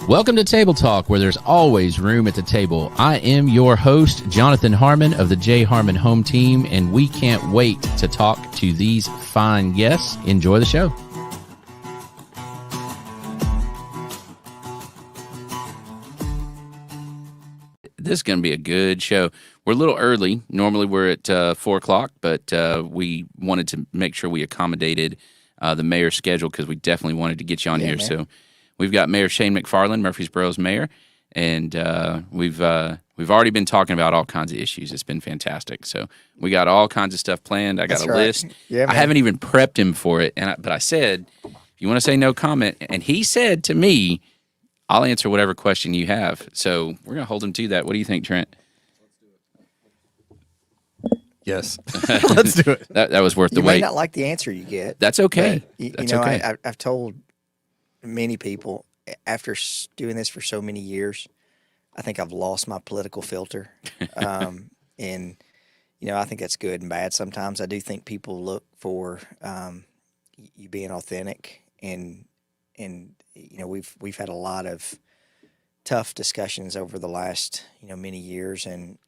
Welcome to Table Talk, where there's always room at the table. I am your host, Jonathan Harmon of the J. Harmon Home Team, and we can't wait to talk to these fine guests. Enjoy the show. This is going to be a good show. We're a little early. Normally we're at 4 o'clock, but we wanted to make sure we accommodated the mayor's schedule because we definitely wanted to get you on here. Man. So we've got Mayor Shane McFarland, Murfreesboro's mayor, and we've already been talking about all kinds of issues. It's been fantastic. So we got all kinds of stuff planned. I got a list. Yeah, I haven't even prepped him for it, but I said, if you want to say no comment, and he said to me, I'll answer whatever question you have. So we're going to hold him to that. What do you think, Trent? Yes. Let's do it. That was worth the wait. wait. You may not like the answer you get. That's okay. That's okay. I've told many people, after doing this for so many years, I think I've lost my political filter. And, I think that's good and bad. Sometimes I do think people look for you being authentic. And we've had a lot of tough discussions over the last, many years. And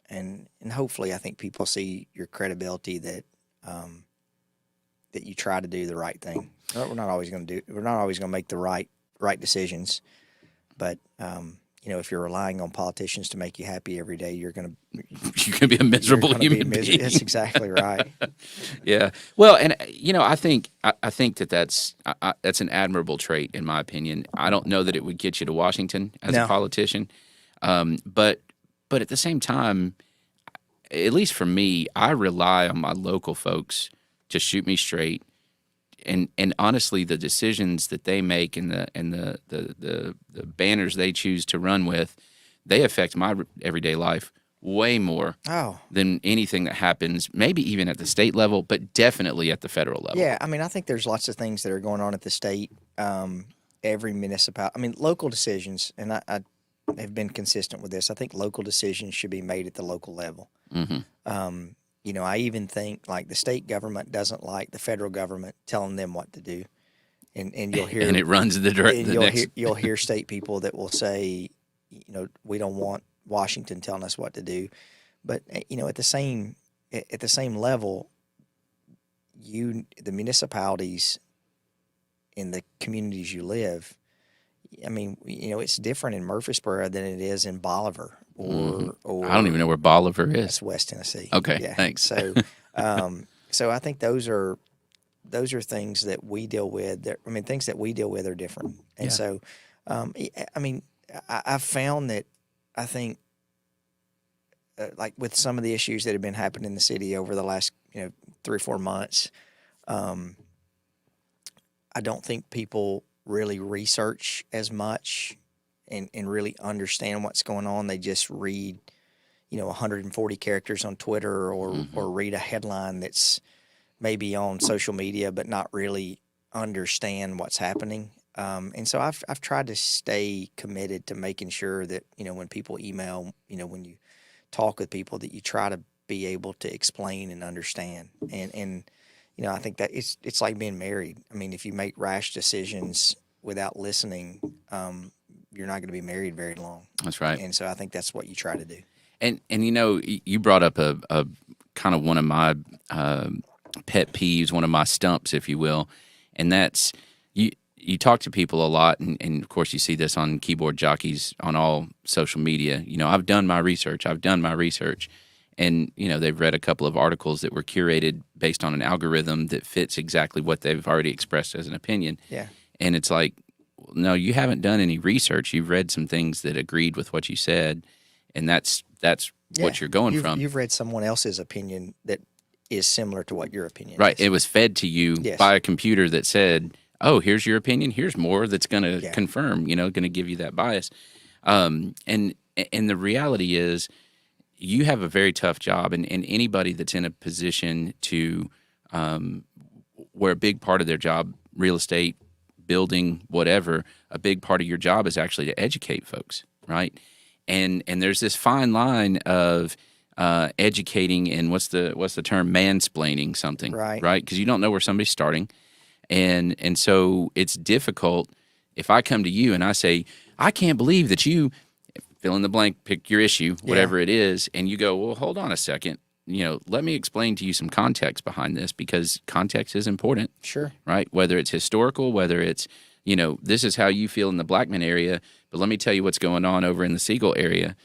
hopefully I think people see your credibility that you try to do the right thing. We're not always going to make the right decisions, but if you're relying on politicians to make you happy every day, you're going to be a miserable human being. That's exactly right. Yeah. Well, and I think that's an admirable trait in my opinion. I don't know that it would get you to Washington as a politician, but at the same time, at least for me, I rely on my local folks to shoot me straight. And honestly, the decisions that they make and the banners they choose to run with, they affect my everyday life way more than anything that happens, maybe even at the state level, but definitely at the federal level. Yeah, I think there's lots of things that are going on at the state. Every municipality, local decisions, and I have been consistent with this. I think local decisions should be made at the local level. Mm-hmm. I even think like the state government doesn't like the federal government telling them what to do, and you'll hear and it runs the direction. You'll hear state people that will say, we don't want Washington telling us what to do, but at the same level, the municipalities in the communities you live. It's different in Murfreesboro than it is in Bolivar or I don't even know where Bolivar is. That's West Tennessee. Okay, yeah. Thanks. So, so I think those are things that we deal with. Things that we deal with are different, and so, I've found that I think, like with some of the issues that have been happening in the city over the last 3 or 4 months, I don't think people really research as much and really understand what's going on. They just read, 140 characters on Twitter or read a headline that's maybe on social media, but not really understand what's happening. And so I've tried to stay committed to making sure that, when people email, when you talk with people, that you try to be able to explain and understand. And I think that it's like being married. If you make rash decisions without listening, you're not going to be married very long. That's right. And so I think that's what you try to do. And you brought up a kind of one of my pet peeves, one of my stumps, if you will, and that's you talk to people a lot, and of course you see this on keyboard jockeys on all social media. I've done my research, and they've read a couple of articles that were curated based on an algorithm that fits exactly what they've already expressed as an opinion. Yeah. And it's like, no, you haven't done any research. You've read some things that agreed with what you said, and that's what you're going from. You've read someone else's opinion that is similar to what your opinion right. is. It was fed to you by a computer that said, oh, here's your opinion. Here's more that's going to confirm, going to give you that bias. And the reality is you have a very tough job, and anybody that's in a position to where a big part of their job, real estate, building, whatever, a big part of your job is actually to educate folks, right? And there's this fine line of educating and what's the term, mansplaining something, right? Because you don't know where somebody's starting, and so it's difficult if I come to you and I say, I can't believe that you fill in the blank, pick your issue, whatever it is, and you go, well, hold on a second. Let me explain to you some context behind this, because context is important. Sure. Right? Whether it's historical, whether it's, this is how you feel in the Blackman area, but let me tell you what's going on over in the Siegel area.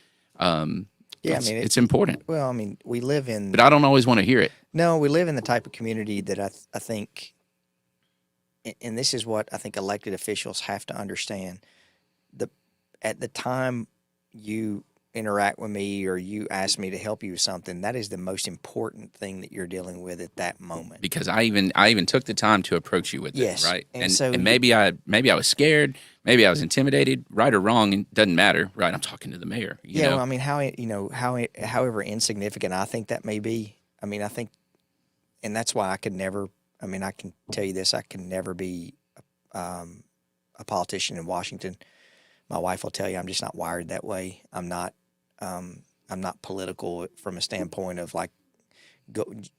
It's important. Well, I mean, we live in... But I don't always want to hear it. No, we live in the type of community that I think, and this is what I think elected officials have to understand. At the time you interact with me or you ask me to help you with something, that is the most important thing that you're dealing with at that moment. Because I even took the time to approach you with it, right? And maybe I was scared, maybe I was intimidated, right or wrong, it doesn't matter, right? I'm talking to the mayor. You know? Well, I mean, however insignificant I think that may be. I mean, I think, and that's why I can tell you this, I can never be a politician in Washington. My wife will tell you I'm just not wired that way. I'm not political from a standpoint of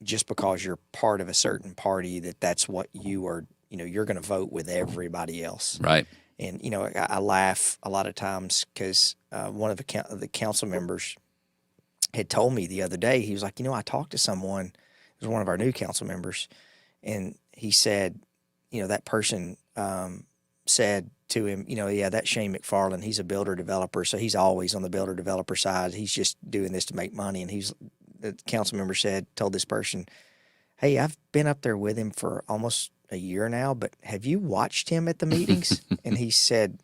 just because you're part of a certain party that's what you are. You're going to vote with everybody else, right? And I laugh a lot of times because one of the council members had told me the other day. He was like, I talked to someone. It was one of our new council members, and he said, that person said to him, that Shane McFarland, he's a builder developer, so he's always on the builder developer side. He's just doing this to make money. And the council member told this person, hey, I've been up there with him for almost a year now, but have you watched him at the meetings? And he said,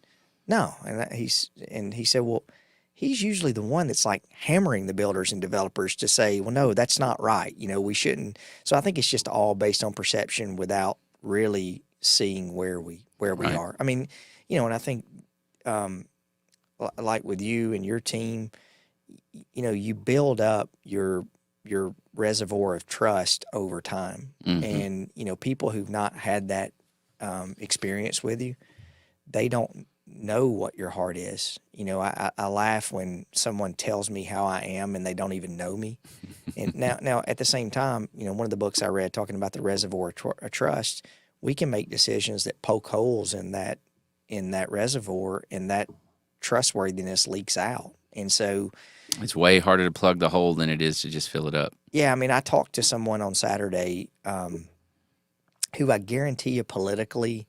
no. And he said, well, he's usually the one that's like hammering the builders and developers to say, well, no, that's not right. We shouldn't. So I think it's just all based on perception without really seeing where we right. are. I mean, and I think, like with you and your team, you build up your reservoir of trust over time. Mm-hmm. And, people who've not had that experience with you, they don't know what your heart is. I laugh when someone tells me how I am and they don't even know me. And now at the same time, one of the books I read talking about the reservoir of trust, we can make decisions that poke holes in that reservoir, and that trustworthiness leaks out. And so it's way harder to plug the hole than it is to just fill it up. Yeah, I mean, I talked to someone on Saturday who I guarantee you politically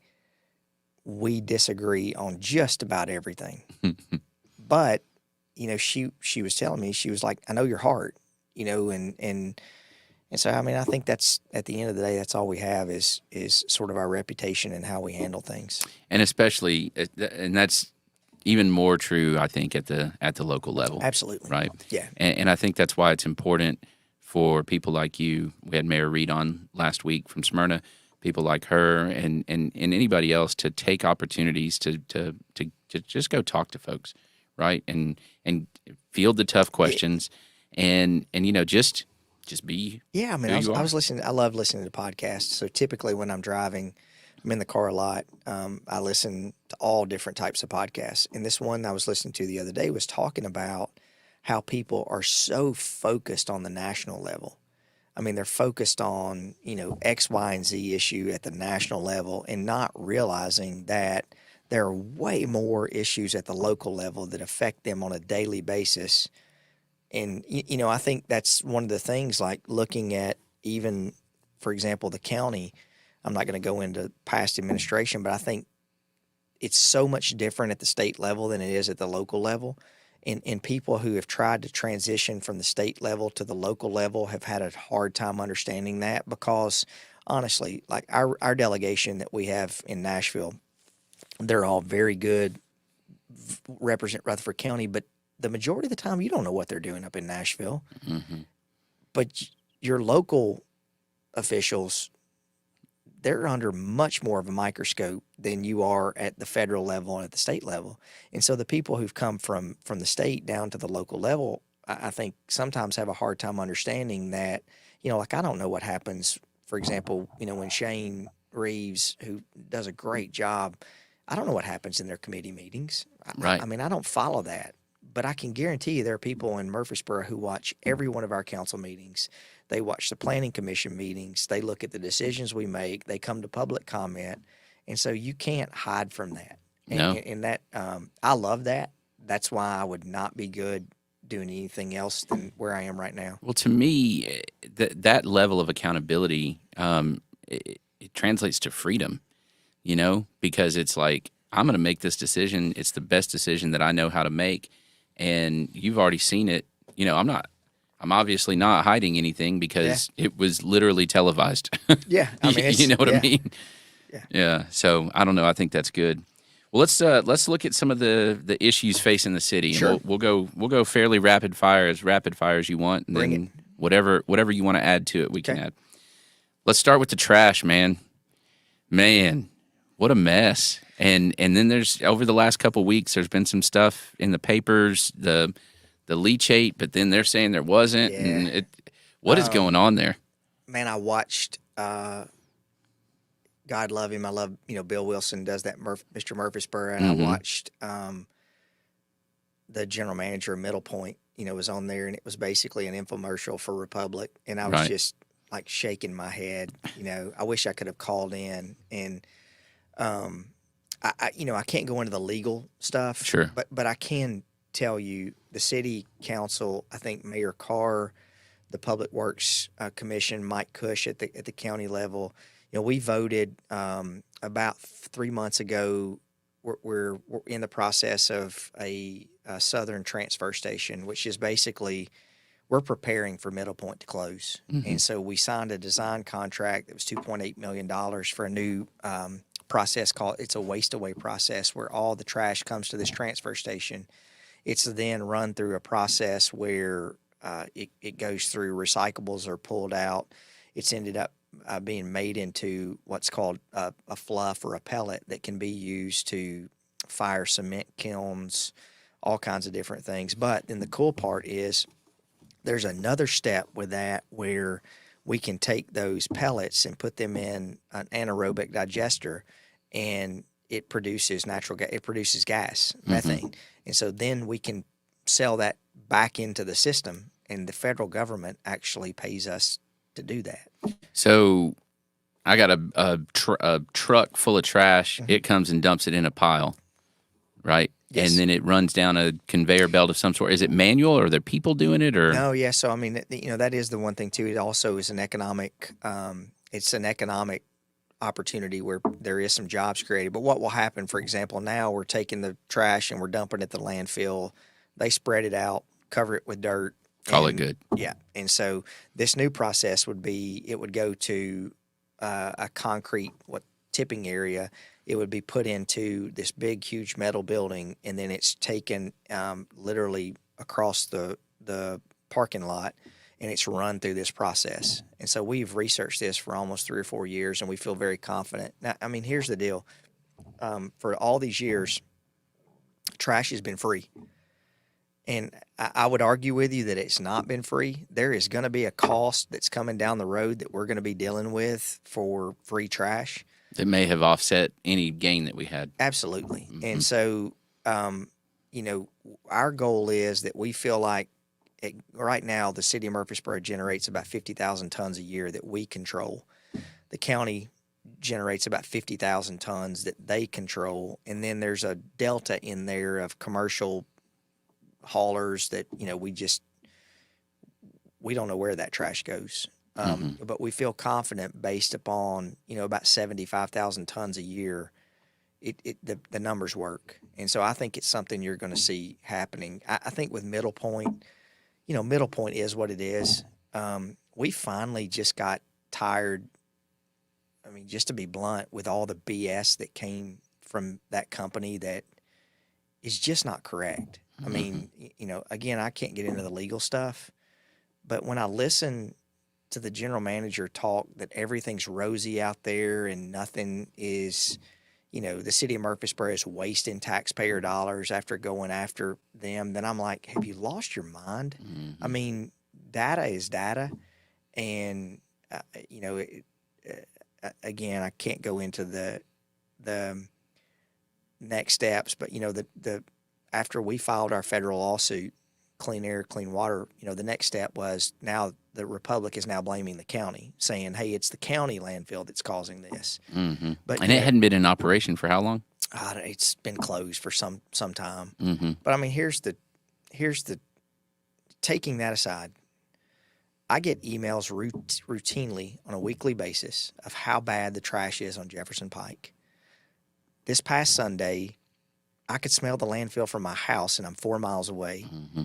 we disagree on just about everything. But, she was telling me, she was like, I know your heart, and so, I mean, I think that's, at the end of the day, that's all we have is sort of our reputation and how we handle things. And especially, and that's even more true, I think, at the local level. Absolutely. Right? Yeah. And I think that's why it's important for people like you. We had Mayor Reed on last week from Smyrna, people like her and anybody else to take opportunities to just go talk to folks, right? And field the tough questions and just be. Yeah, I mean, I was listening. I love listening to podcasts. So typically, when I'm driving, I'm in the car a lot. I listen to all different types of podcasts. And this one I was listening to the other day was talking about how people are so focused on the national level. I mean, they're focused on X, Y, and Z issue at the national level, and not realizing that there are way more issues at the local level that affect them on a daily basis. And, I think that's one of the things, like looking at even, for example, the county. I'm not going to go into past administration, but I think it's so much different at the state level than it is at the local level. And people who have tried to transition from the state level to the local level have had a hard time understanding that, because, honestly, like our delegation that we have in Nashville, they're all very good, represent Rutherford County, but the majority of the time, you don't know what they're doing up in Nashville. Mm-hmm. But your local officials, they're under much more of a microscope than you are at the federal level and at the state level. And so the people who've come from the state down to the local level, I think sometimes have a hard time understanding that, like I don't know what happens, for example, when Shane Reeves, who does a great job, I don't know what happens in their committee meetings. Right. I mean, I don't follow that. But I can guarantee you there are people in Murfreesboro who watch every one of our council meetings. They watch the planning commission meetings. They look at the decisions we make. They come to public comment. And so you can't hide from that. No. And that I love that. That's why I would not be good doing anything else than where I am right now. Well, to me, that level of accountability, it translates to freedom, because it's like, I'm going to make this decision. It's the best decision that I know how to make. And you've already seen it. I'm obviously not hiding anything because it was literally televised. Yeah. I mean, you know what I mean? Yeah. Yeah. So I don't know. I think that's good. Well, let's look at some of the issues facing the city. Sure. And we'll go fairly rapid fire as you want, and Bring then it. whatever you want to add to it, we can add. Let's start with the trash, man. Man, what a mess. And then there's, over the last couple of weeks, there's been some stuff in the papers, the leachate, but then they're saying there wasn't. Yeah. And what is going on there? Man, I watched. God love him. I love, Bill Wilson does that, Mr. Murfreesboro, and I watched the general manager of Middle Point, was on there, and it was basically an infomercial for Republic, and I was just like shaking my head. I wish I could have called in, and I can't go into the legal stuff, Sure, but I can tell you the city council, I think Mayor Carr, the Public Works Commission, Mike Cush at the county level. We voted about 3 months ago. We're in the process of a southern transfer station, which is basically we're preparing for Middle Point to close. And so we signed a design contract that was $2.8 million for a new process it's a waste away process where all the trash comes to this transfer station. It's then run through a process where it goes through, recyclables are pulled out. It's ended up being made into what's called a fluff or a pellet that can be used to fire cement kilns, all kinds of different things. But then the cool part is there's another step with that where we can take those pellets and put them in an anaerobic digester, and it produces natural gas. It produces gas, methane. And so then we can sell that back into the system, and the federal government actually pays us to do that. So I got a truck full of trash. It comes and dumps it in a pile, right? Yes. And then it runs down a conveyor belt of some sort. Is it manual, or are there people doing it? Or no? Yeah. So I mean, that is the one thing too. It also is an economic. It's an economic opportunity where there is some jobs created. But what will happen, for example, now we're taking the trash and we're dumping it at the landfill. They spread it out, cover it with dirt. Call it good. Yeah. And so this new process would be, it would go to a concrete tipping area. It would be put into this big, huge metal building, and then it's taken literally across the parking lot, and it's run through this process. And so we've researched this for almost 3 or 4 years, and we feel very confident. Now, I mean, here's the deal. For all these years, trash has been free. And I would argue with you that it's not been free. There is going to be a cost that's coming down the road that we're going to be dealing with for free trash. That may have offset any gain that we had. Absolutely. And so, our goal is that we feel like right now the city of Murfreesboro generates about 50,000 tons a year that we control. The county generates about 50,000 tons that they control. And then there's a delta in there of commercial haulers that we don't know where that trash goes, but we feel confident based upon about 75,000 tons a year. The numbers work, and so I think it's something you're going to see happening. I think with Middle Point, Middle Point is what it is. We finally just got tired. I mean, just to be blunt, with all the BS that came from that company that is just not correct. I mean, again, I can't get into the legal stuff, but when I listen to the general manager talk that everything's rosy out there and nothing is, the city of Murfreesboro is wasting taxpayer dollars after going after them, then I'm like, have you lost your mind? I mean, data is data. And, again, I can't go into the next steps, but, after we filed our federal lawsuit, Clean Air, Clean Water, the next step was now the Republic is now blaming the county, saying, "Hey, it's the county landfill that's causing this." Mm-hmm. But and it hadn't been in operation for how long? It's been closed for some time. Mm-hmm. But I mean, here's the taking that aside, I get emails routinely on a weekly basis of how bad the trash is on Jefferson Pike. This past Sunday, I could smell the landfill from my house, and I'm 4 miles away. Mm-hmm.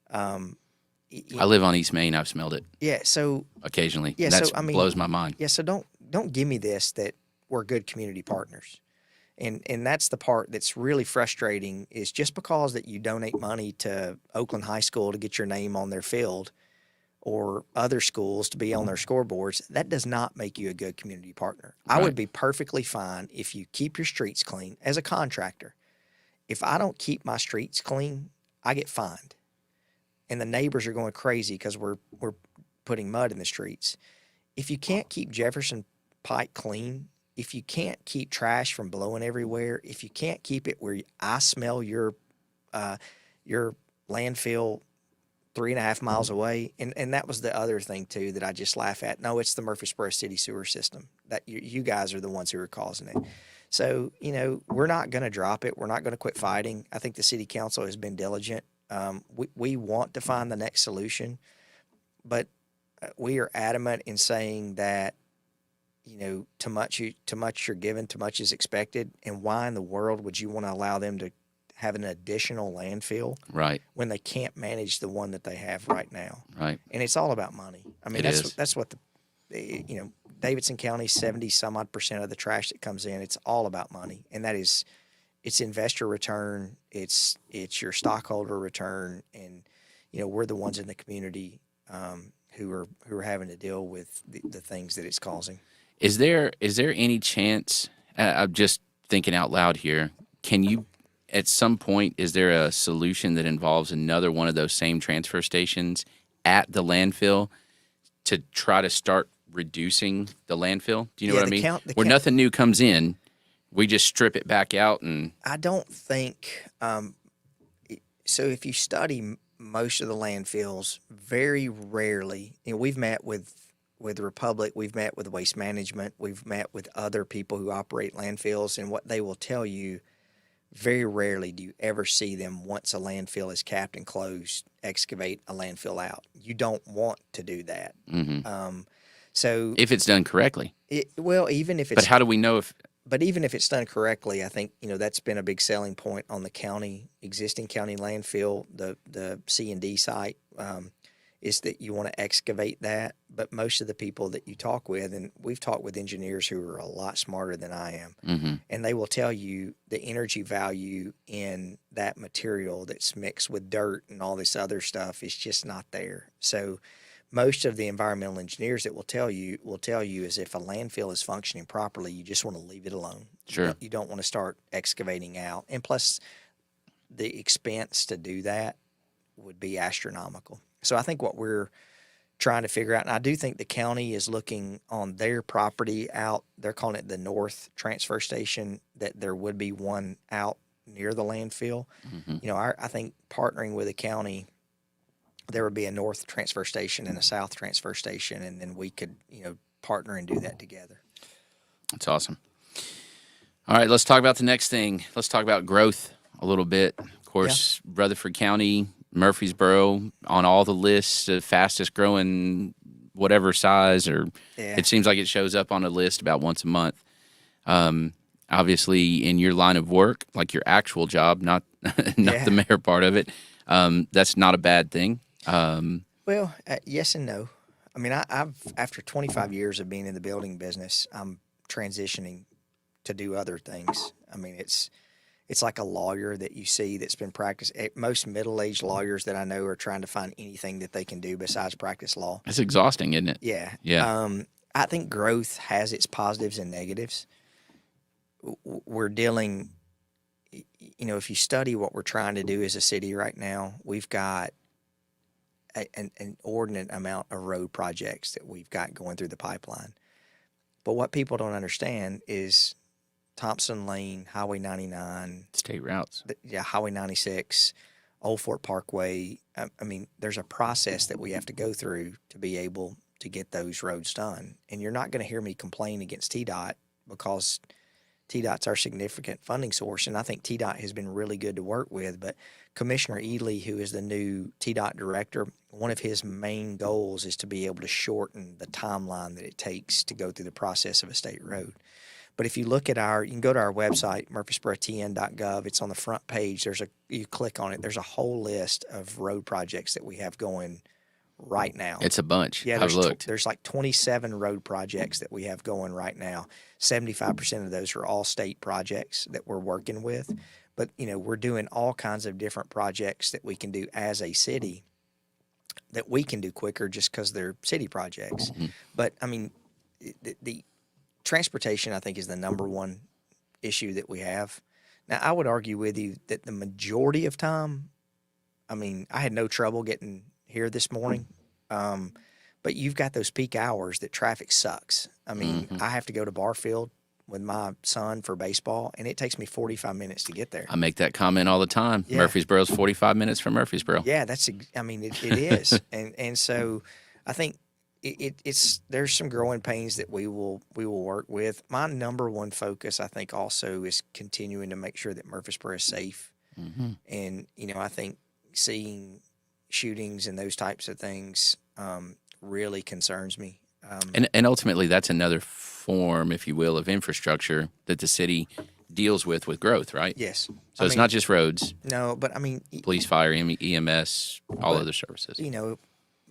Um, I live on East Main. I've smelled it. Yeah, so occasionally. Yeah, that so I mean, blows my mind. Yeah, so don't give me this that we're good community partners, and that's the part that's really frustrating. Is just because that you donate money to Oakland High School to get your name on their field, or other schools to be on their scoreboards, that does not make you a good community partner. Right. I would be perfectly fine if you keep your streets clean as a contractor. If I don't keep my streets clean, I get fined. And the neighbors are going crazy because we're putting mud in the streets. If you can't keep Jefferson Pike clean, if you can't keep trash from blowing everywhere, if you can't keep it where I smell your landfill 3.5 miles away, and that was the other thing too that I just laugh at. No, it's the Murfreesboro City sewer system. That you guys are the ones who are causing it. So, we're not going to drop it. We're not going to quit fighting. I think the city council has been diligent. We want to find the next solution, but we are adamant in saying that, too much you're given, too much is expected. And why in the world would you want to allow them to have an additional landfill, right, when they can't manage the one that they have right now? Right. And it's all about money. I mean, that's what Davidson County, 70 some odd % of the trash that comes in, it's all about money. And that is, it's investor return, it's your stockholder return, and we're the ones in the community who are having to deal with the things that it's causing. Is there any chance? I'm just thinking out loud here. Can you, at some point, is there a solution that involves another one of those same transfer stations at the landfill to try to start reducing the landfill? Do you know what I mean? Where nothing new comes in, we just strip it back out. And I don't think so. If you study most of the landfills, very rarely, we've met with the Republic, we've met with Waste Management, we've met with other people who operate landfills, and what they will tell you, very rarely do you ever see them, once a landfill is capped and closed, excavate a landfill out. You don't want to do that. Mm-hmm. So if it's done correctly, even if it's, but how do we know if? But even if it's done correctly, I think that's been a big selling point on the existing county landfill, the C&D site, is that you want to excavate that. But most of the people that you talk with, and we've talked with engineers who are a lot smarter than I am, mm-hmm. and they will tell you the energy value in that material that's mixed with dirt and all this other stuff is just not there. So most of the environmental engineers that will tell you is if a landfill is functioning properly, you just want to leave it alone. Sure. You don't want to start excavating out. And plus, the expense to do that would be astronomical. So I think what we're trying to figure out, and I do think the county is looking on their property out, they're calling it the North Transfer Station, that there would be one out near the landfill. Mm-hmm. I think partnering with the county, there would be a North Transfer Station and a South Transfer Station, and then we could, partner and do that together. That's awesome. All right, let's talk about the next thing. Let's talk about growth a little bit. Of course, yeah. Rutherford County, Murfreesboro, on all the lists, the fastest growing whatever size, or It seems like it shows up on a list about once a month. Obviously, in your line of work, like your actual job, not the mayor part of it, that's not a bad thing. Yes and no. I mean, I've after 25 years of being in the building business, I'm transitioning to do other things. I mean, it's like a lawyer that you see that's been practicing. Most middle-aged lawyers that I know are trying to find anything that they can do besides practice law. It's exhausting, isn't it? Yeah. Yeah. I think growth has its positives and negatives. We're dealing, if you study what we're trying to do as a city right now, we've got an inordinate amount of road projects that we've got going through the pipeline. But what people don't understand is Thompson Lane, Highway 99, state routes. Highway 96, Old Fort Parkway. I mean, there's a process that we have to go through to be able to get those roads done. And you're not going to hear me complain against TDOT because TDOT's our significant funding source, and I think TDOT has been really good to work with. But Commissioner Ely, who is the new TDOT director, one of his main goals is to be able to shorten the timeline that it takes to go through the process of a state road. But if you look at you can go to our website, murfreesborotn.gov. It's on the front page. You click on it. There's a whole list of road projects that we have going right now. It's a bunch. Yeah, I've looked. There's like 27 road projects that we have going right now. 75% of those are all state projects that we're working with. But, we're doing all kinds of different projects that we can do as a city that we can do quicker just because they're city projects. Mm-hmm. But, I mean, the transportation, I think, is the number one issue that we have. Now, I would argue with you that the majority of time, I mean, I had no trouble getting here this morning. But you've got those peak hours that traffic sucks. I mean, I have to go to Barfield with my son for baseball, and it takes me 45 minutes to get there. I make that comment all the time. Yeah. Murfreesboro's 45 minutes from Murfreesboro. Yeah, it is. and so I think there's some growing pains that we will work with. My number one focus, I think, also is continuing to make sure that Murfreesboro is safe. Mm-hmm. And, I think seeing shootings and those types of things really concerns me. And ultimately, that's another form, if you will, of infrastructure that the city deals with growth, right? Yes. So it's not just roads. No, but I mean, police, fire, EMS, all other services.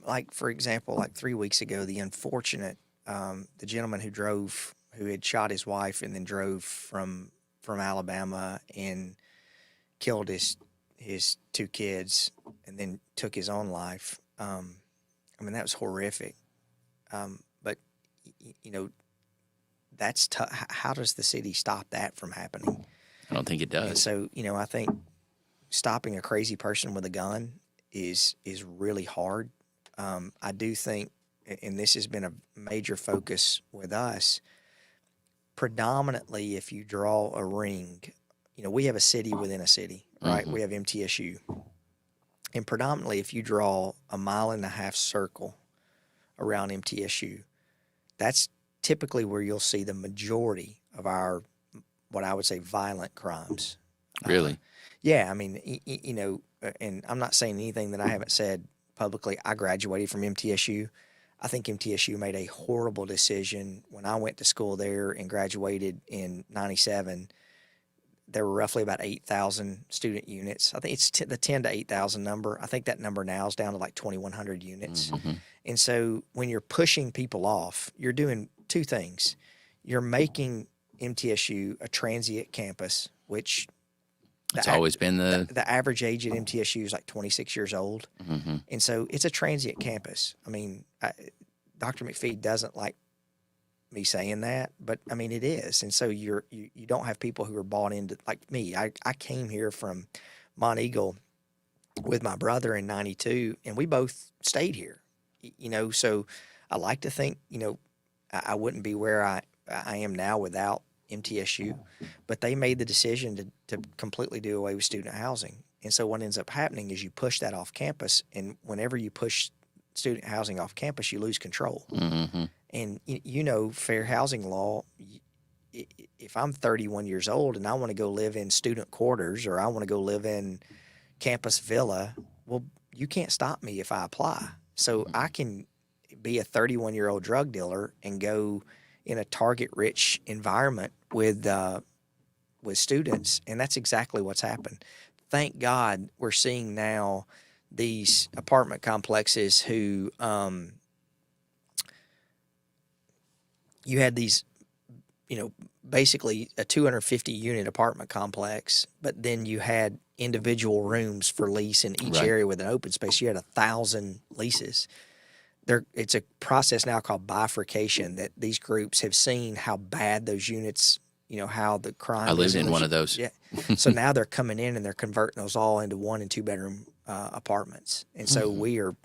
Like for example, like 3 weeks ago, the unfortunate, the gentleman who had shot his wife and then drove from Alabama and killed his two kids and then took his own life. I mean, that was horrific. But that's tough. How does the city stop that from happening? I don't think it does. And so, I think stopping a crazy person with a gun is really hard. I do think, and this has been a major focus with us, predominantly if you draw a ring, we have a city within a city, right? Mm-hmm. We have MTSU. And predominantly if you draw a 1.5 mile circle around MTSU, that's typically where you'll see the majority of our, what I would say, violent crimes. Really? Yeah. I mean, and I'm not saying anything that I haven't said publicly. I graduated from MTSU. I think MTSU made a horrible decision. When I went to school there and graduated in 97, there were roughly about 8,000 student units. I think it's the 10 to 8,000 number. I think that number now is down to like 2,100 units. Mm-hmm. And so when you're pushing people off, you're doing two things. You're making MTSU a transient campus, which it's always been the average age at MTSU is like 26 years old. Mm-hmm. And so it's a transient campus. I mean, Dr. McPhee doesn't like me saying that, but I mean, it is. And so you don't have people who are bought into, like me. I came here from Mont Eagle with my brother in 92, and we both stayed here, so I like to think, I wouldn't be where I am now without MTSU, but they made the decision to completely do away with student housing. And so what ends up happening is you push that off campus, and whenever you push student housing off campus, you lose control. Mm-hmm. And fair housing law, if I'm 31 years old and I want to go live in student quarters or I want to go live in campus villa, well, you can't stop me if I apply. So I can be a 31-year-old drug dealer and go in a target-rich environment with students, and that's exactly what's happened. Thank God we're seeing now these apartment complexes who you had these, basically a 250-unit apartment complex, but then you had individual rooms for lease in each area with an open space. You had 1,000 leases. It's a process now called bifurcation that these groups have seen how bad those units, how the crime. I lived in one of those. Yeah. So now they're coming in and they're converting those all into 1 and 2 bedroom apartments. And so we are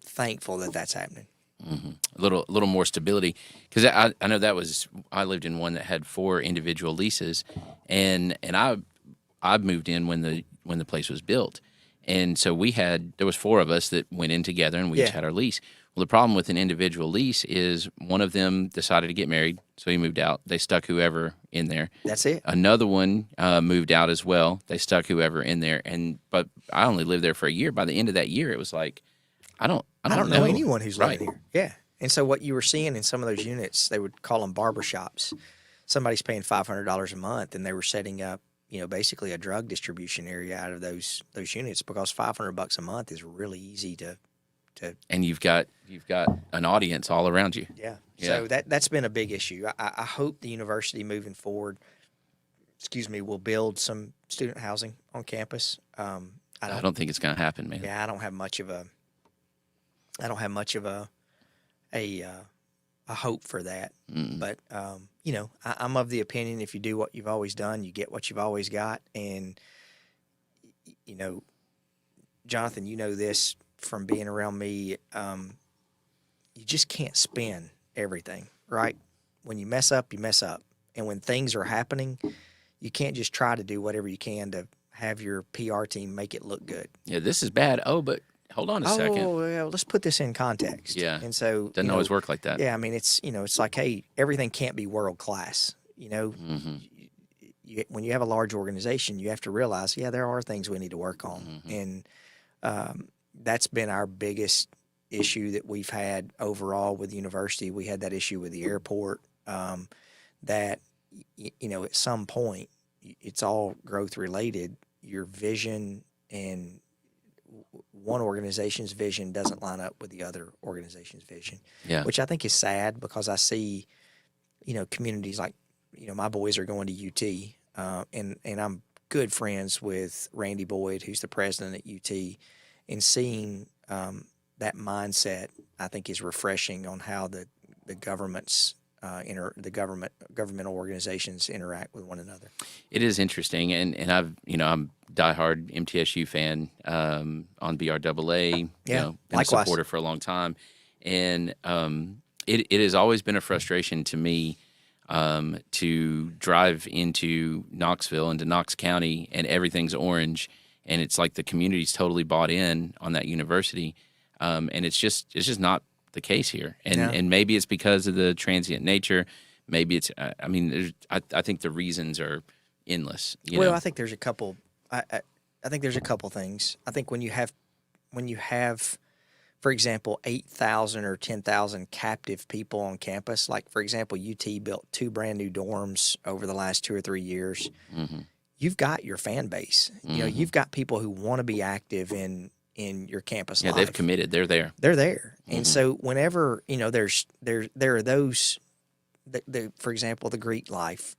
thankful that that's happening. Mm-hmm. A little more stability, because I know I lived in one that had 4 individual leases, and I moved in when the place was built, And so there was 4 of us that went in together, and we each had our lease. Well, the problem with an individual lease is one of them decided to get married, so he moved out. They stuck whoever in there. That's it. Another one moved out as well. They stuck whoever in there, but I only lived there for a year. By the end of that year, it was like, I don't know anyone who's living here. Yeah. And so what you were seeing in some of those units, they would call them barbershops. Somebody's paying $500 a month, and they were setting up, basically a drug distribution area out of those units, because $500 a month is really easy to. And you've got an audience all around you. Yeah. So that's been a big issue. I hope the university moving forward, will build some student housing on campus. I don't think it's going to happen, man. Yeah, I don't have much of a hope for that. But I'm of the opinion, if you do what you've always done, you get what you've always got. And Jonathan, you know this from being around me, you just can't spin everything, right? When you mess up, you mess up. And when things are happening, you can't just try to do whatever you can to have your PR team make it look good. Yeah, this is bad. Oh, but hold on a second. Oh, well, let's put this in context. Yeah. And so doesn't always work like that. Yeah, I mean, it's like, hey, everything can't be world class. When you have a large organization, you have to realize, there are things we need to work on. And that's been our biggest issue that we've had overall with the university. We had that issue with the airport, that, at some point, it's all growth related. Your vision and one organization's vision doesn't line up with the other organization's vision, which I think is sad, because I see, communities like, my boys are going to UT, and I'm good friends with Randy Boyd, who's the president at UT, and seeing that mindset, I think, is refreshing on how the government's governmental organizations interact with one another. It is interesting, and I'm a diehard MTSU fan on BRAA. Been a supporter for a long time, and it has always been a frustration to me to drive into Knoxville, into Knox County, and everything's orange, and it's like the community's totally bought in on that university, and it's just not the case here. And maybe it's because of the transient nature. Maybe it's I think the reasons are endless. I think there's a couple. I think there's a couple things. I think when you have, for example, 8,000 or 10,000 captive people on campus, like, for example, UT built 2 brand new dorms over the last 2 or 3 years. You've got your fan base. You've got people who want to be active in your campus life. They've committed. They're there. They're there. And so whenever, there are those, for example, the Greek life,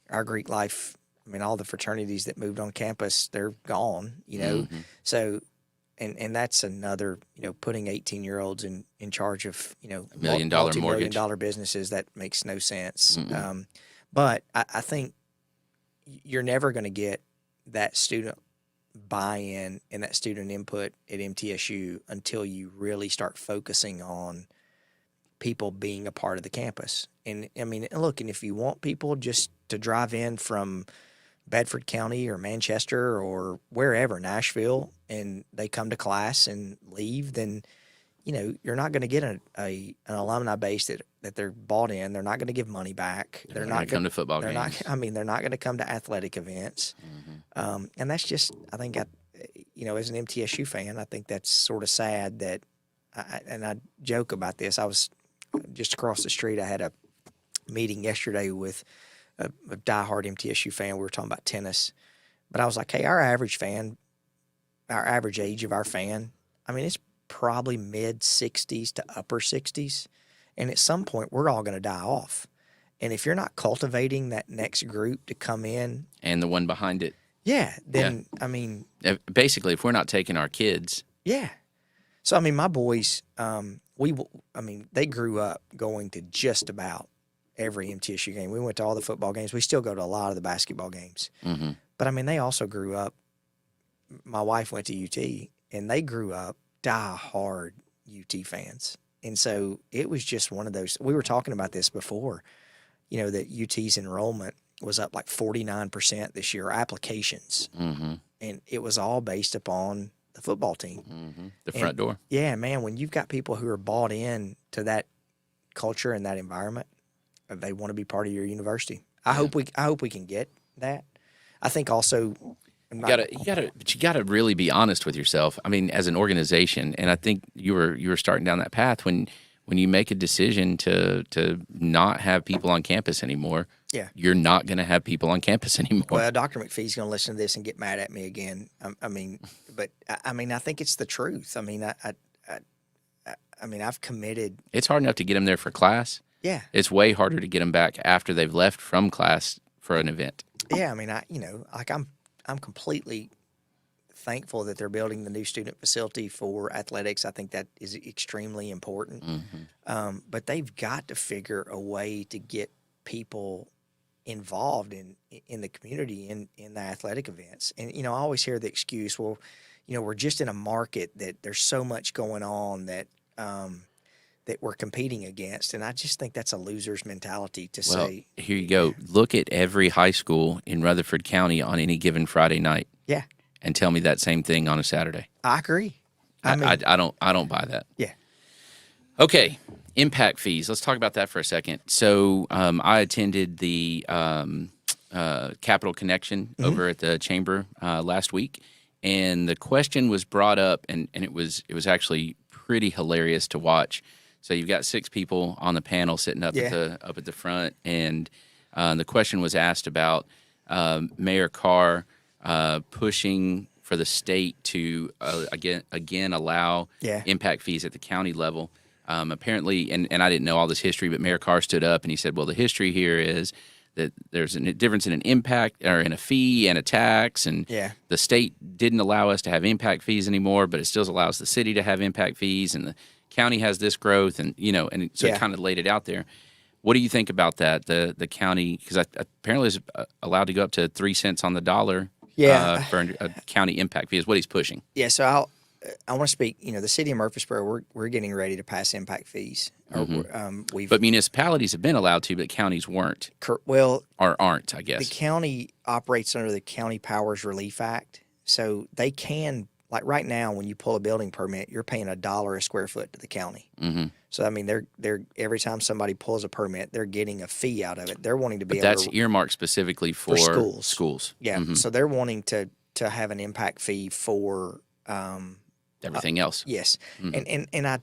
our Greek life, all the fraternities that moved on campus, they're gone, So, and that's another, putting 18-year-olds in charge of, $1 million mortgage, multi-million-dollar businesses, that makes no sense. But I think you're never going to get that student buy-in and that student input at MTSU until you really start focusing on people being a part of the campus. And look, and if you want people just to drive in from Bedford County or Manchester or wherever, Nashville, and they come to class and leave, then you're not going to get an alumni base that they're bought in. They're not going to give money back. They're not going to come to football games. They're not going to come to athletic events. And that's just, I think, as an MTSU fan, I think that's sort of sad that, I joke about this. I was just across the street. I had a meeting yesterday with a diehard MTSU fan. We were talking about tennis, but I was like, hey, our average age of our fan, it's probably mid 60s to upper 60s. And at some point, we're all going to die off. And if you're not cultivating that next group to come in, and the one behind it, then basically, if we're not taking our kids, So my boys, they grew up going to just about every MTSU game. We went to all the football games. We still go to a lot of the basketball games. But they also grew up. My wife went to UT, and they grew up die-hard UT fans. And so it was just one of those. We were talking about this before, that UT's enrollment was up like 49% this year, applications. and it was all based upon the football team. Mm-hmm. The front door. Yeah, man, when you've got people who are bought in to that culture and that environment, they want to be part of your university. I hope we can get that. I think also you gotta really be honest with yourself. I mean, as an organization, and I think you were starting down that path when you make a decision to not have people on campus anymore. Yeah, you're not going to have people on campus anymore. Well, Dr. McPhee's going to listen to this and get mad at me again. I mean, I think it's the truth. I mean, I've committed. It's hard enough to get them there for class. Yeah, it's way harder to get them back after they've left from class for an event. Yeah, I mean, I'm completely thankful that they're building the new student facility for athletics. I think that is extremely important. Mm-hmm. But they've got to figure a way to get people involved in the community in the athletic events. And I always hear the excuse, well, we're just in a market that there's so much going on that that we're competing against, and I just think that's a loser's mentality to say. Here you go. Look at every high school in Rutherford County on any given Friday night. Yeah. And tell me that same thing on a Saturday. I agree. I don't buy that. Yeah. Okay. Impact fees. Let's talk about that for a second. So I attended the Capital Connection over at the Chamber last week, and the question was brought up, and it was actually pretty hilarious to watch. So you've got 6 people on the panel sitting up at the front, and the question was asked about Mayor Carr pushing for the state to again allow impact fees at the county level. Apparently, and I didn't know all this history, but Mayor Carr stood up and he said, well, the history here is that there's a difference in an impact or in a fee and a tax, and the state didn't allow us to have impact fees anymore, but it still allows the city to have impact fees, and the county has this growth, and and so it kind of laid it out there. What do you think about that? The county, because apparently is allowed to go up to 3 cents on the dollar for a county impact fee is what he's pushing. Yeah, so I want to speak. The city of Murfreesboro, we're getting ready to pass impact fees. Mm-hmm. But municipalities have been allowed to, but counties weren't. Well, or aren't, I guess. The county operates under the County Powers Relief Act, so they can, like right now, when you pull a building permit, you're paying $1 a square foot to the county. Mm-hmm. So I mean, they're every time somebody pulls a permit, they're getting a fee out of it. They're wanting to be. But that's earmarked specifically for schools. Schools. Yeah. Mm-hmm. So they're wanting to have an impact fee for everything else. Yes. Mm-hmm. And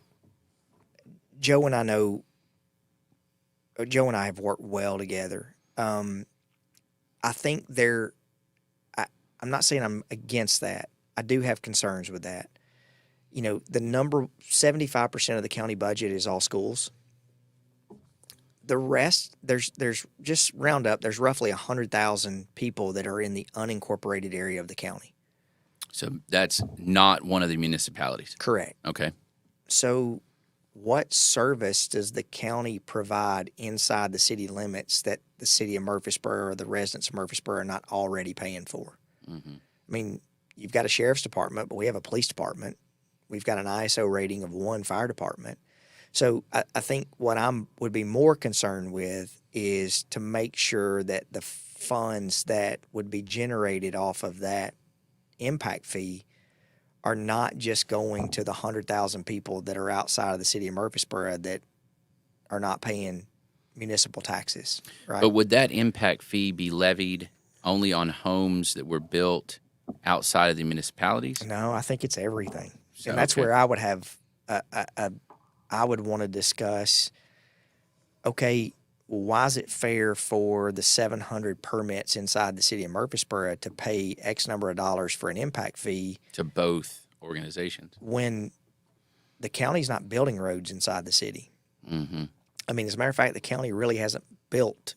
Joe and I have worked well together. I think I'm not saying I'm against that. I do have concerns with that. The number 75% of the county budget is all schools. The rest, there's just round up, there's roughly 100,000 people that are in the unincorporated area of the county. So that's not one of the municipalities. Correct. Okay. So what service does the county provide inside the city limits that the city of Murfreesboro or the residents of Murfreesboro are not already paying for? Mm-hmm. I mean, you've got a sheriff's department, but we have a police department. We've got an ISO rating of 1 fire department. So I think what would be more concerned with is to make sure that the funds that would be generated off of that impact fee are not just going to the 100,000 people that are outside of the city of Murfreesboro that are not paying municipal taxes, right? But would that impact fee be levied only on homes that were built outside of the municipalities? No, I think it's everything. And that's where I would have I would want to discuss, okay, why is it fair for the 700 permits inside the city of Murfreesboro to pay X number of dollars for an impact fee to both organizations when the county's not building roads inside the city? Mm-hmm. I mean, as a matter of fact, the county really hasn't built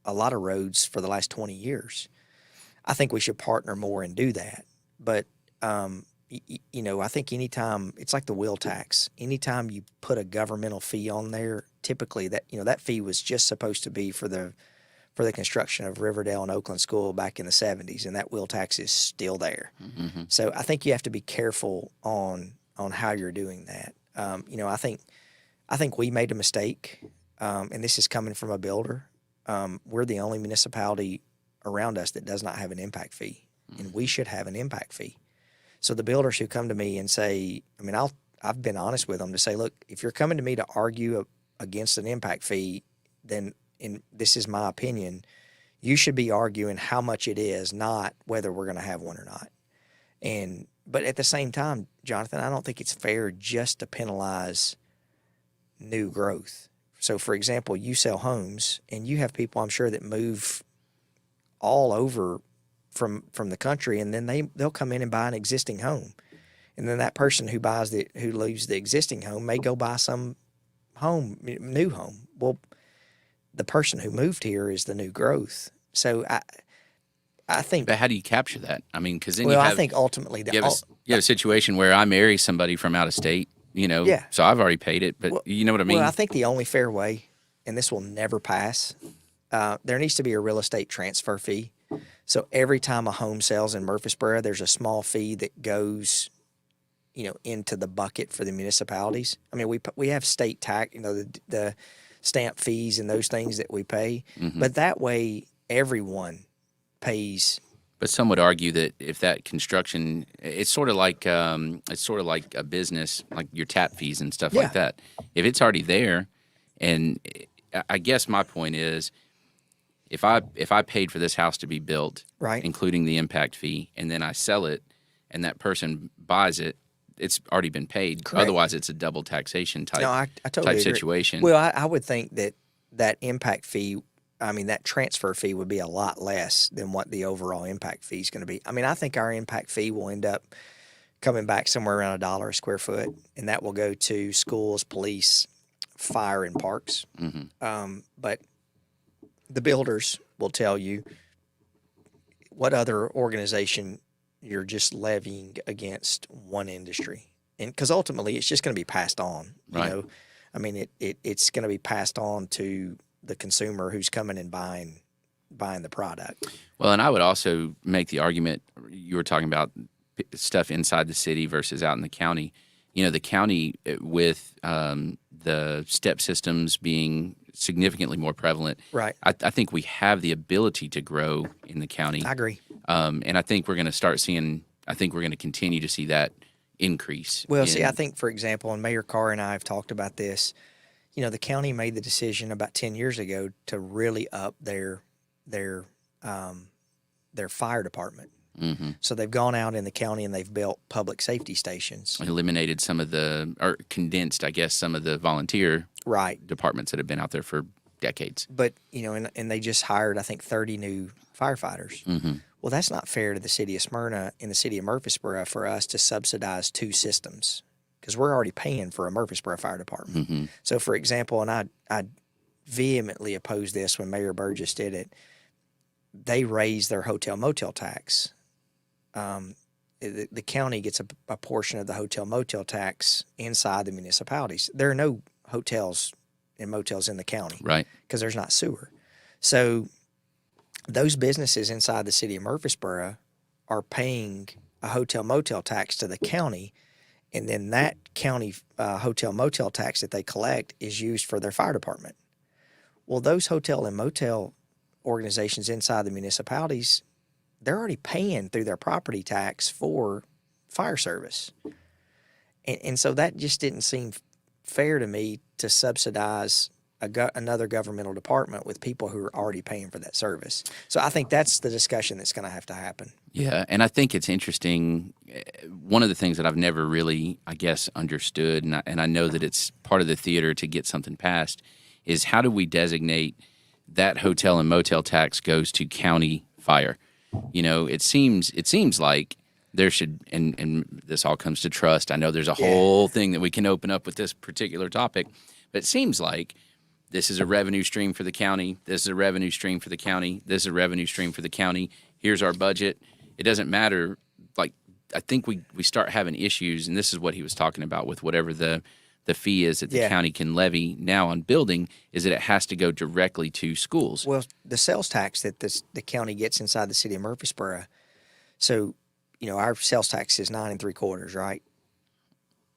a lot of roads for the last 20 years. I think we should partner more and do that. But, I think anytime, it's like the wheel tax. Anytime you put a governmental fee on there, typically that fee was just supposed to be for the construction of Riverdale and Oakland School back in the 70s, and that wheel tax is still there. Mm-hmm. So I think you have to be careful on how you're doing that. I think we made a mistake, and this is coming from a builder. We're the only municipality around us that does not have an impact fee. and we should have an impact fee. So the builders who come to me and say, I've been honest with them to say, look, if you're coming to me to argue against an impact fee, then, and this is my opinion, you should be arguing how much it is, not whether we're going to have one or not. But at the same time, Jonathan, I don't think it's fair just to penalize new growth. So, for example, you sell homes, and you have people, I'm sure, that move all over from the country, and then they'll come in and buy an existing home, and then that person who leaves the existing home may go buy some new home. Well, the person who moved here is the new growth. So I think. But how do you capture that? I mean, because then I think ultimately you have a situation where I marry somebody from out of state. Yeah. So I've already paid it, but you know what I mean? Well, I think the only fair way, and this will never pass, there needs to be a real estate transfer fee. So every time a home sells in Murfreesboro, there's a small fee that goes, into the bucket for the municipalities. I mean, we have state tax, the stamp fees and those things that we pay, but that way everyone pays. But some would argue that if that construction, it's sort of like a business, like your tap fees and stuff like that. If it's already there, and I guess my point is, if I paid for this house to be built, right, including the impact fee, and then I sell it, and that person buys it, it's already been paid. Correct. Otherwise, it's a double taxation type. No, I totally agree. Situation. Well, I would think that impact fee. That transfer fee would be a lot less than what the overall impact fee is going to be. I think our impact fee will end up coming back somewhere around $1 a square foot, and that will go to schools, police, fire, and parks. But the builders will tell you what other organization you're just levying against one industry. And because ultimately it's just going to be passed on. Right. It's going to be passed on to the consumer who's coming and buying the product. Well, and I would also make the argument, you were talking about stuff inside the city versus out in the county. The county with the step systems being significantly more prevalent. Right. I think we have the ability to grow in the county. I agree. And I think we're going to continue to see that increase. Well, I think, for example, and Mayor Carr and I have talked about this, the county made the decision about 10 years ago to really up their fire department. So they've gone out in the county and they've built public safety stations. Eliminated or condensed, I guess, some of the volunteer departments that have been out there for decades. But, and they just hired, I think, 30 new firefighters. Well, that's not fair to the city of Smyrna and the city of Murfreesboro for us to subsidize two systems, because we're already paying for a Murfreesboro fire department. So, for example, and I vehemently opposed this when Mayor Burgess did it, they raised their hotel motel tax. The county gets a portion of the hotel motel tax inside the municipalities. There are no hotels and motels in the county, right? Because there's not sewer. So those businesses inside the city of Murfreesboro are paying a hotel motel tax to the county, and then that county hotel motel tax that they collect is used for their fire department. Well, those hotel and motel organizations inside the municipalities, they're already paying through their property tax for fire service. And so that just didn't seem fair to me to subsidize another governmental department with people who are already paying for that service. So I think that's the discussion that's going to have to happen. Yeah, and I think it's interesting. One of the things that I've never really, I guess, understood, and I know that it's part of the theater to get something passed, is how do we designate that hotel and motel tax goes to county fire? It seems like there should, and this all comes to trust. I know there's a whole thing that we can open up with this particular topic, but it seems like this is a revenue stream for the county. This is a revenue stream for the county. This is a revenue stream for the county. Here's our budget. It doesn't matter. Like, I think we start having issues, and this is what he was talking about with whatever the fee is that the county can levy now on building, is that it has to go directly to schools. Well, the sales tax that the county gets inside the city of Murfreesboro, so, our sales tax is 9 3/4, right?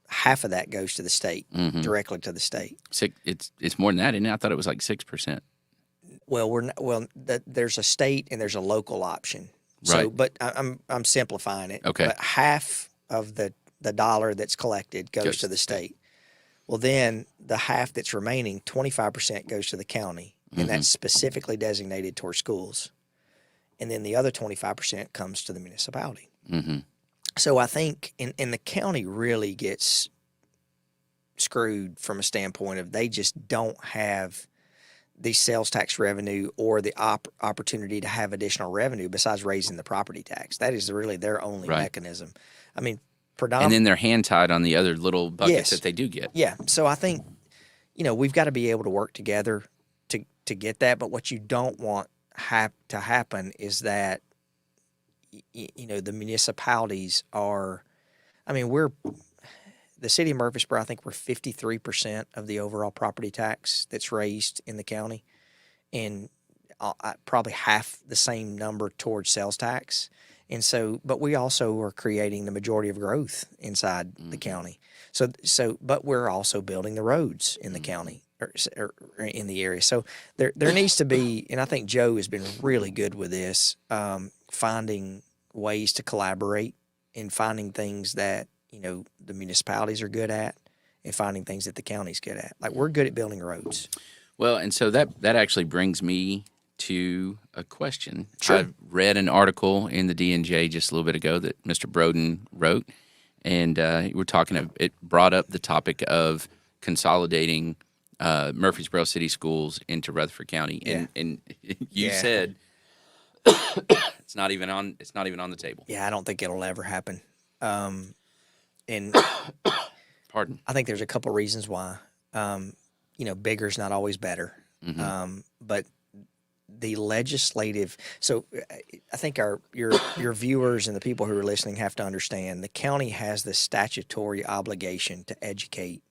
Half of that goes to the state, directly to the state. It's more than that, isn't it? I thought it was like 6%. Well, there's a state and there's a local option. So, Right. but I'm simplifying it. Okay. But half of the dollar that's collected goes to the state. Well, then the half that's remaining, 25% goes to the county, and that's specifically designated towards schools. And then the other 25% comes to the municipality. Mm-hmm. So I think, and the county really gets screwed from a standpoint of they just don't have the sales tax revenue or the opportunity to have additional revenue besides raising the property tax. That is really their only mechanism. I mean, and then they're hand tied on the other little buckets that they do get. Yeah. So I think, we've got to be able to work together to get that. But what you don't want to happen is that, the municipalities are, the city of Murfreesboro, I think we're 53% of the overall property tax that's raised in the county, and probably half the same number towards sales tax. And so, but we also are creating the majority of growth inside the county. But we're also building the roads in the county or in the area. So there needs to be, and I think Joe has been really good with this, finding ways to collaborate and finding things that, the municipalities are good at and finding things that the county's good at. Like, we're good at building roads. Well, and so that actually brings me to a question. Sure. I read an article in the D&J just a little bit ago that Mr. Broden wrote, and it brought up the topic of consolidating Murfreesboro City Schools into Rutherford County, and you said it's not even on the table. Yeah, I don't think it'll ever happen. And Pardon. I think there's a couple reasons why. Bigger's not always better. But the legislative. So I think your viewers and the people who are listening have to understand the county has the statutory obligation to educate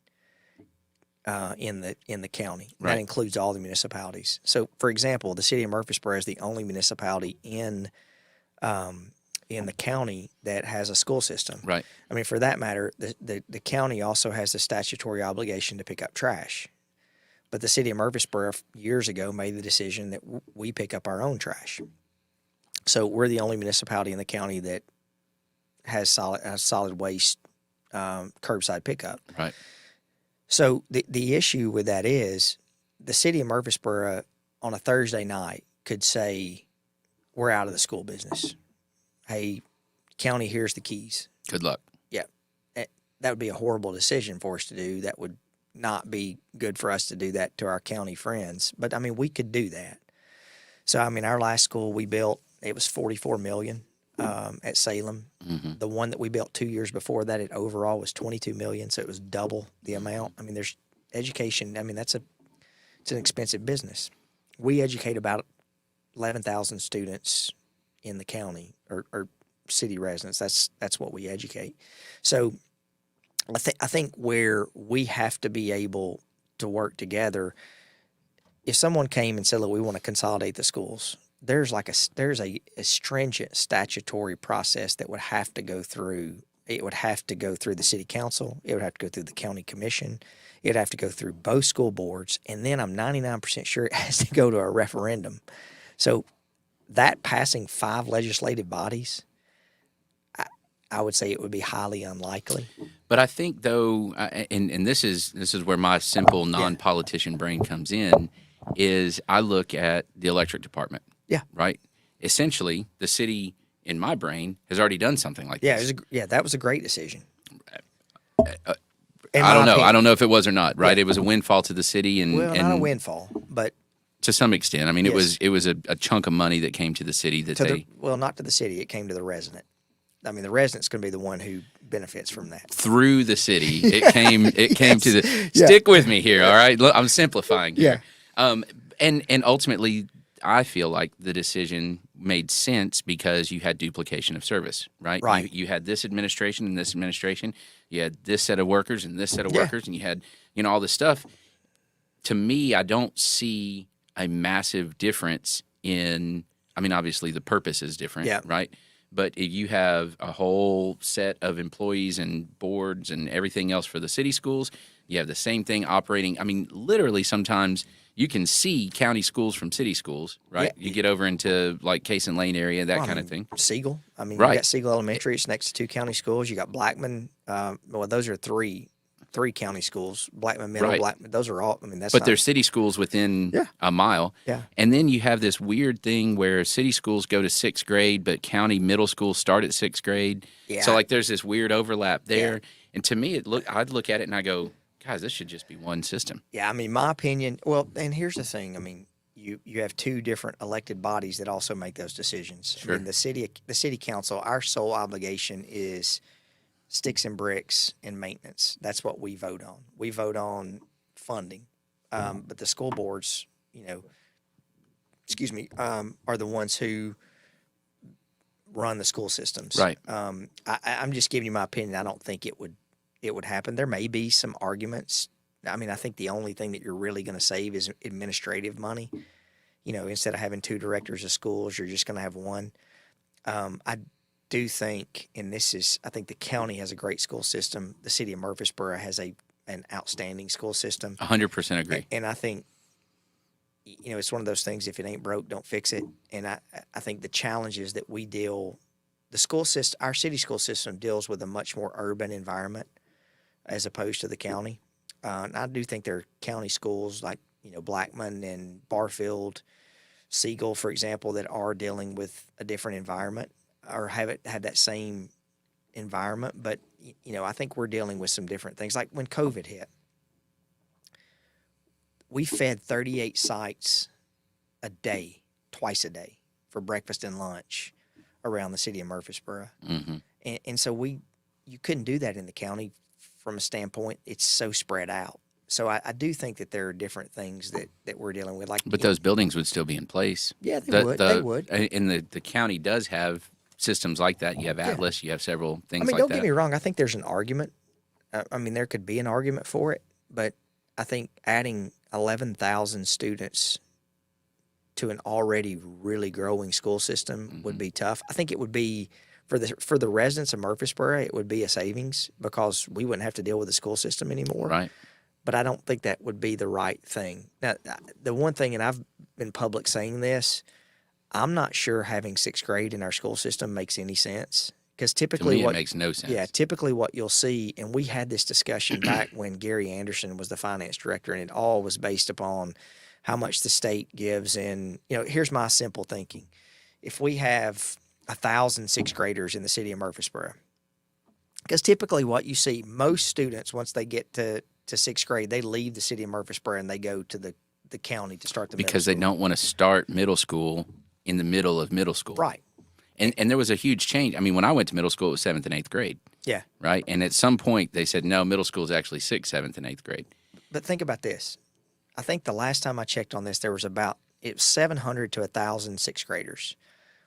in the county. Right. That includes all the municipalities. So, for example, the city of Murfreesboro is the only municipality in the county that has a school system. Right. I mean, for that matter, the county also has the statutory obligation to pick up trash. But the city of Murfreesboro years ago made the decision that we pick up our own trash. So we're the only municipality in the county that has solid waste curbside pickup. Right. So the issue with that is the city of Murfreesboro on a Thursday night could say, we're out of the school business. Hey, county, here's the keys. Good luck. Yeah. That would be a horrible decision for us to do. That would not be good for us to do that to our county friends. But, we could do that. So, our last school we built, it was $44 million at Salem. Mm-hmm. The one that we built 2 years before that at overall was $22 million, so it was double the amount. There's education. It's an expensive business. We educate about 11,000 students in the county or city residents. That's what we educate. So I think where we have to be able to work together, if someone came and said, look, we want to consolidate the schools, there's a stringent statutory process that would have to go through. It would have to go through the city council. It would have to go through the county commission. It would have to go through both school boards. And then I'm 99% sure it has to go to a referendum. So that passing 5 legislative bodies, I would say it would be highly unlikely. But I think, though, and this is where my simple non-politician brain comes in, is I look at the electric department. Yeah. Right? Essentially, the city, in my brain, has already done something like this. That was a great decision. I don't know. I don't know if it was or not, right? Yeah. It was a windfall to the city. Not a windfall, but... To some extent. It was a chunk of money that came to the city not to the city. It came to the resident. The resident's going to be the one who benefits from that. Through the city. It came to the... Stick with me here, all right? Look, I'm simplifying here. Yeah. And ultimately, I feel like the decision made sense because you had duplication of service, right? Right. You had this administration and this administration. You had this set of workers and this set of workers, and you had, all this stuff. To me, I don't see a massive difference in... obviously, the purpose is different, right? But if you have a whole set of employees and boards and everything else for the city schools, you have the same thing operating. Literally sometimes you can see county schools from city schools, right? Yeah. You get over into like Case and Lane area, that kind of thing. Siegel. I mean, Right. you got Siegel Elementary. It's next to 2 county schools. You got Blackman. Well, those are three county schools. Blackman Middle, Right. Blackman. Those are all. I mean, that's. But not, there's city schools within a mile. Yeah. And then you have this weird thing where city schools go to 6th grade, but county middle schools start at 6th grade. Yeah. So like there's this weird overlap there. Yeah. And to me, I'd look at it and I go, guys, this should just be one system. Yeah, I mean, my opinion. Well, and here's the thing. I mean, you have 2 different elected bodies that also make those decisions. Sure. I mean, the city council. Our sole obligation is sticks and bricks and maintenance. That's what we vote on. We vote on funding, but the school boards, are the ones who run the school systems. Right. I'm just giving you my opinion. I don't think it would happen. There may be some arguments. I mean, I think the only thing that you're really going to save is administrative money. Instead of having 2 directors of schools, you're just going to have one. I do think, and I think the county has a great school system. The city of Murfreesboro has an outstanding school system. 100% agree. And I think, it's one of those things, if it ain't broke, don't fix it. And I think the challenges that our city school system deals with a much more urban environment as opposed to the county. And I do think there are county schools like, Blackman and Barfield, Siegel, for example, that are dealing with a different environment or have that same environment. But, I think we're dealing with some different things. Like when COVID hit, we fed 38 sites a day, twice a day, for breakfast and lunch around the city of Murfreesboro. Mm-hmm. And so you couldn't do that in the county from a standpoint. It's so spread out. So I do think that there are different things that we're dealing with. But those buildings would still be in place. Yeah, they would. And the county does have systems like that. You have Atlas. You have several things like that. Don't get me wrong. I think there's an argument. There could be an argument for it. But I think adding 11,000 students to an already really growing school system would be tough. I think it would be, for the residents of Murfreesboro, it would be a savings because we wouldn't have to deal with the school system anymore. Right. But I don't think that would be the right thing. Now, the one thing, and I've been public saying this, I'm not sure having 6th grade in our school system makes any sense. Because typically, to me, it makes no sense. Yeah, typically what you'll see, and we had this discussion back when Gary Anderson was the finance director, and it all was based upon how much the state gives. And here's my simple thinking: if we have 1,000 6th graders in the city of Murfreesboro, because typically what you see, most students once they get to 6th grade, they leave the city of Murfreesboro and they go to the county to start because they don't want to start middle school in the middle of middle school. Right. And there was a huge change. I mean, when I went to middle school, it was 7th and 8th grade. Yeah. Right. And at some point, they said, no, middle school is actually 6th, 7th, and 8th grade. But think about this. I think the last time I checked on this, there was 700 to 1,000 6th graders.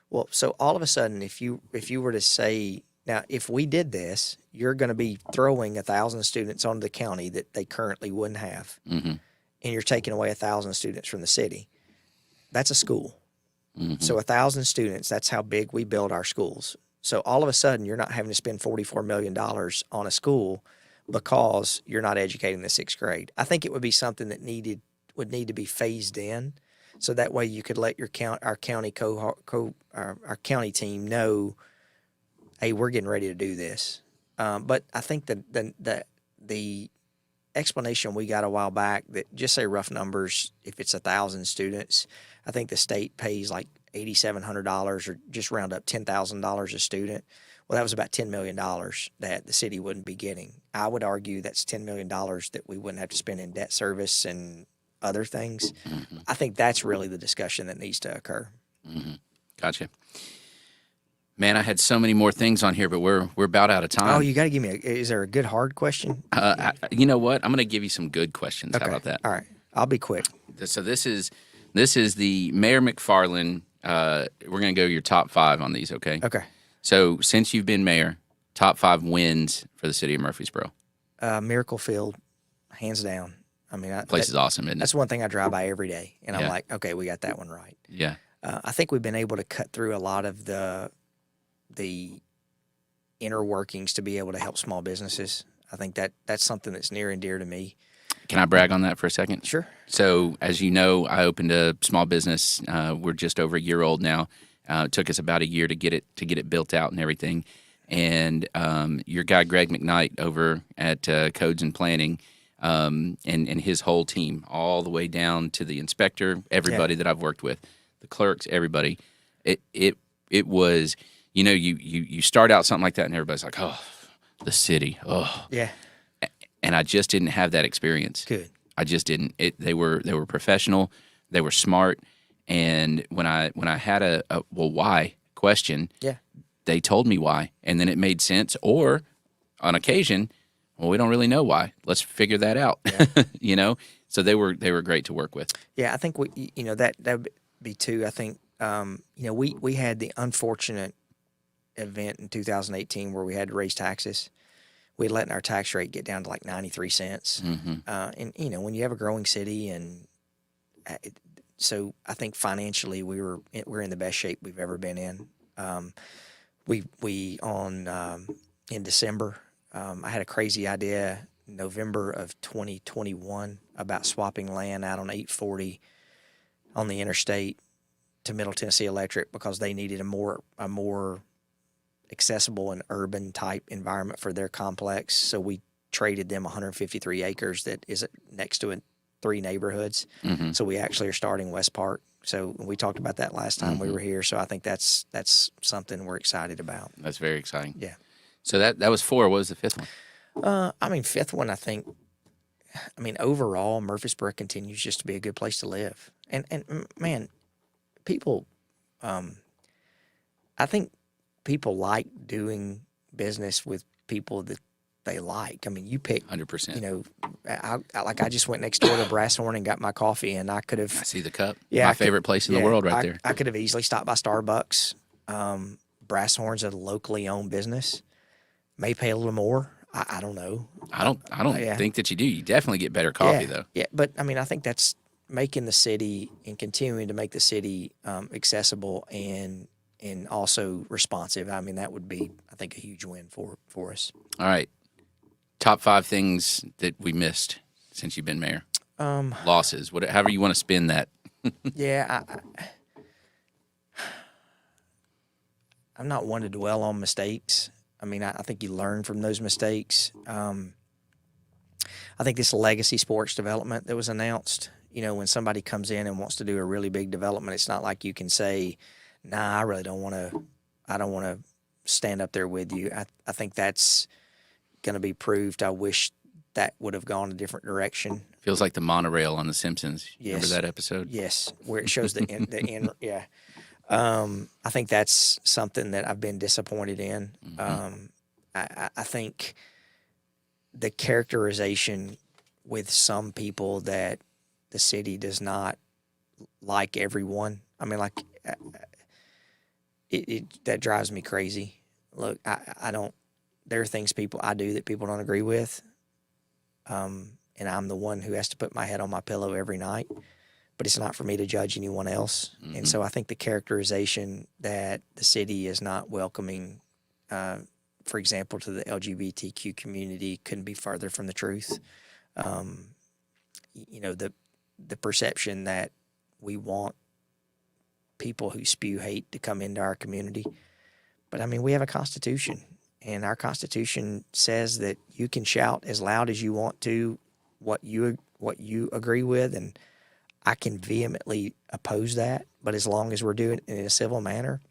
Well, so all of a sudden, if you were to say, now, if we did this, you're going to be throwing 1,000 students onto the county that they currently wouldn't have. Mm-hmm. And you're taking away 1,000 students from the city. That's a school. Mm-hmm. So 1,000 students, that's how big we build our schools. So all of a sudden, you're not having to spend $44 million on a school because you're not educating the 6th grade. I think it would be something that would need to be phased in, so that way you could let our county team know, hey, we're getting ready to do this. But I think the explanation we got a while back, that just say rough numbers, if it's 1,000 students, I think the state pays like $8,700 or just round up $10,000 a student. Well, that was about $10 million that the city wouldn't be getting. I would argue that's $10 million that we wouldn't have to spend in debt service and other things. Mm-hmm. I think that's really the discussion that needs to occur. Mm-hmm. Gotcha. Man, I had so many more things on here, but we're about out of time. Oh, you got to give me is there a good hard question? You know what? I'm going to give you some good questions. Okay. How about that? All right. I'll be quick. So this is the Mayor McFarland. We're going to go your top 5 on these, okay? Okay. So since you've been mayor, top 5 wins for the city of Murfreesboro. Miracle Field, hands down. I mean, place is awesome, isn't it? That's one thing I drive by every day, and I'm like, okay, we got that one right. Yeah. I think we've been able to cut through a lot of the inner workings to be able to help small businesses. I think that's something that's near and dear to me. Can I brag on that for a second? Sure. So, as you know, I opened a small business. We're just over a year old now. It took us about a year to get it built out and everything. And your guy Greg McKnight over at Codes and Planning, and his whole team, all the way down to the inspector, everybody that I've worked with, the clerks, everybody. It was, you start out something like that, and everybody's like, oh, the city, oh, Yeah. And I just didn't have that experience. Good. I just didn't. They were professional, they were smart, and when I had a well, why question, they told me why, and then it made sense. Or on occasion, well, we don't really know why. Let's figure that out. Yeah. So they were great to work with. Yeah, I think that would be too. I think we had the unfortunate event in 2018 where we had to raise taxes. We had let our tax rate get down to like 93 cents. Mm-hmm. And when you have a growing city, and so I think financially we're in the best shape we've ever been in. In December, I had a crazy idea November of 2021 about swapping land out on 840 on the interstate to Middle Tennessee Electric because they needed a more accessible and urban type environment for their complex. So we traded them 153 acres that is next to 3 neighborhoods. Mm-hmm. So we actually are starting West Park. So we talked about that last time we were here. So I think that's something we're excited about. That's very exciting. Yeah. So that was 4. What was the 5th one? Fifth one, overall, Murfreesboro continues just to be a good place to live. And man, people, I think people like doing business with people that they like. I mean, you pick 100%. I just went next door to Brass Horn and got my coffee, and I could have. I see the cup. Yeah, my favorite place in the world, right there. I could have easily stopped by Starbucks. Brass Horn's a locally owned business. May pay a little more. I don't know. I don't think that you do. You definitely get better coffee though. Yeah, but I think that's making the city and continuing to make the city accessible and also responsive. That would be, I think, a huge win for us. All right. Top 5 things that we missed since you've been mayor. Losses, however you want to spin that. Yeah, I'm not one to dwell on mistakes. I think you learn from those mistakes. I think this legacy sports development that was announced, when somebody comes in and wants to do a really big development, it's not like you can say, nah, I really don't want to stand up there with you. I think that's going to be proved. I wish that would have gone a different direction. Feels like the monorail on The Simpsons. Yes. Remember that episode? Yes, where it shows the end. Yeah. I think that's something that I've been disappointed in. Mm-hmm. I think the characterization with some people that the city does not like everyone. That drives me crazy. Look, I don't. There are things I do that people don't agree with, and I'm the one who has to put my head on my pillow every night. But it's not for me to judge anyone else. Mm-hmm. And so I think the characterization that the city is not welcoming, for example, to the LGBTQ community couldn't be further from the truth. The perception that we want people who spew hate to come into our community. But we have a Constitution, and our Constitution says that you can shout as loud as you want to what you agree with, and I can vehemently oppose that, but as long as we're doing it in a civil manner,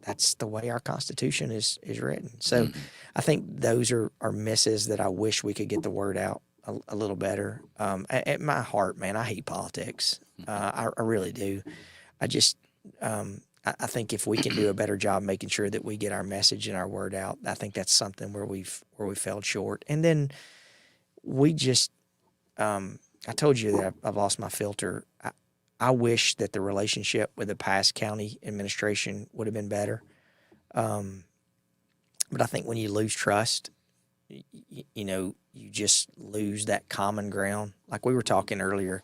that's the way our Constitution is written. So I think those are misses that I wish we could get the word out a little better. At my heart, man, I hate politics. I really do. I just I think if we can do a better job making sure that we get our message and our word out, I think that's something where we fell short. And then we just I told you that I've lost my filter. I wish that the relationship with the past county administration would have been better. But I think when you lose trust, you just lose that common ground. Like we were talking earlier,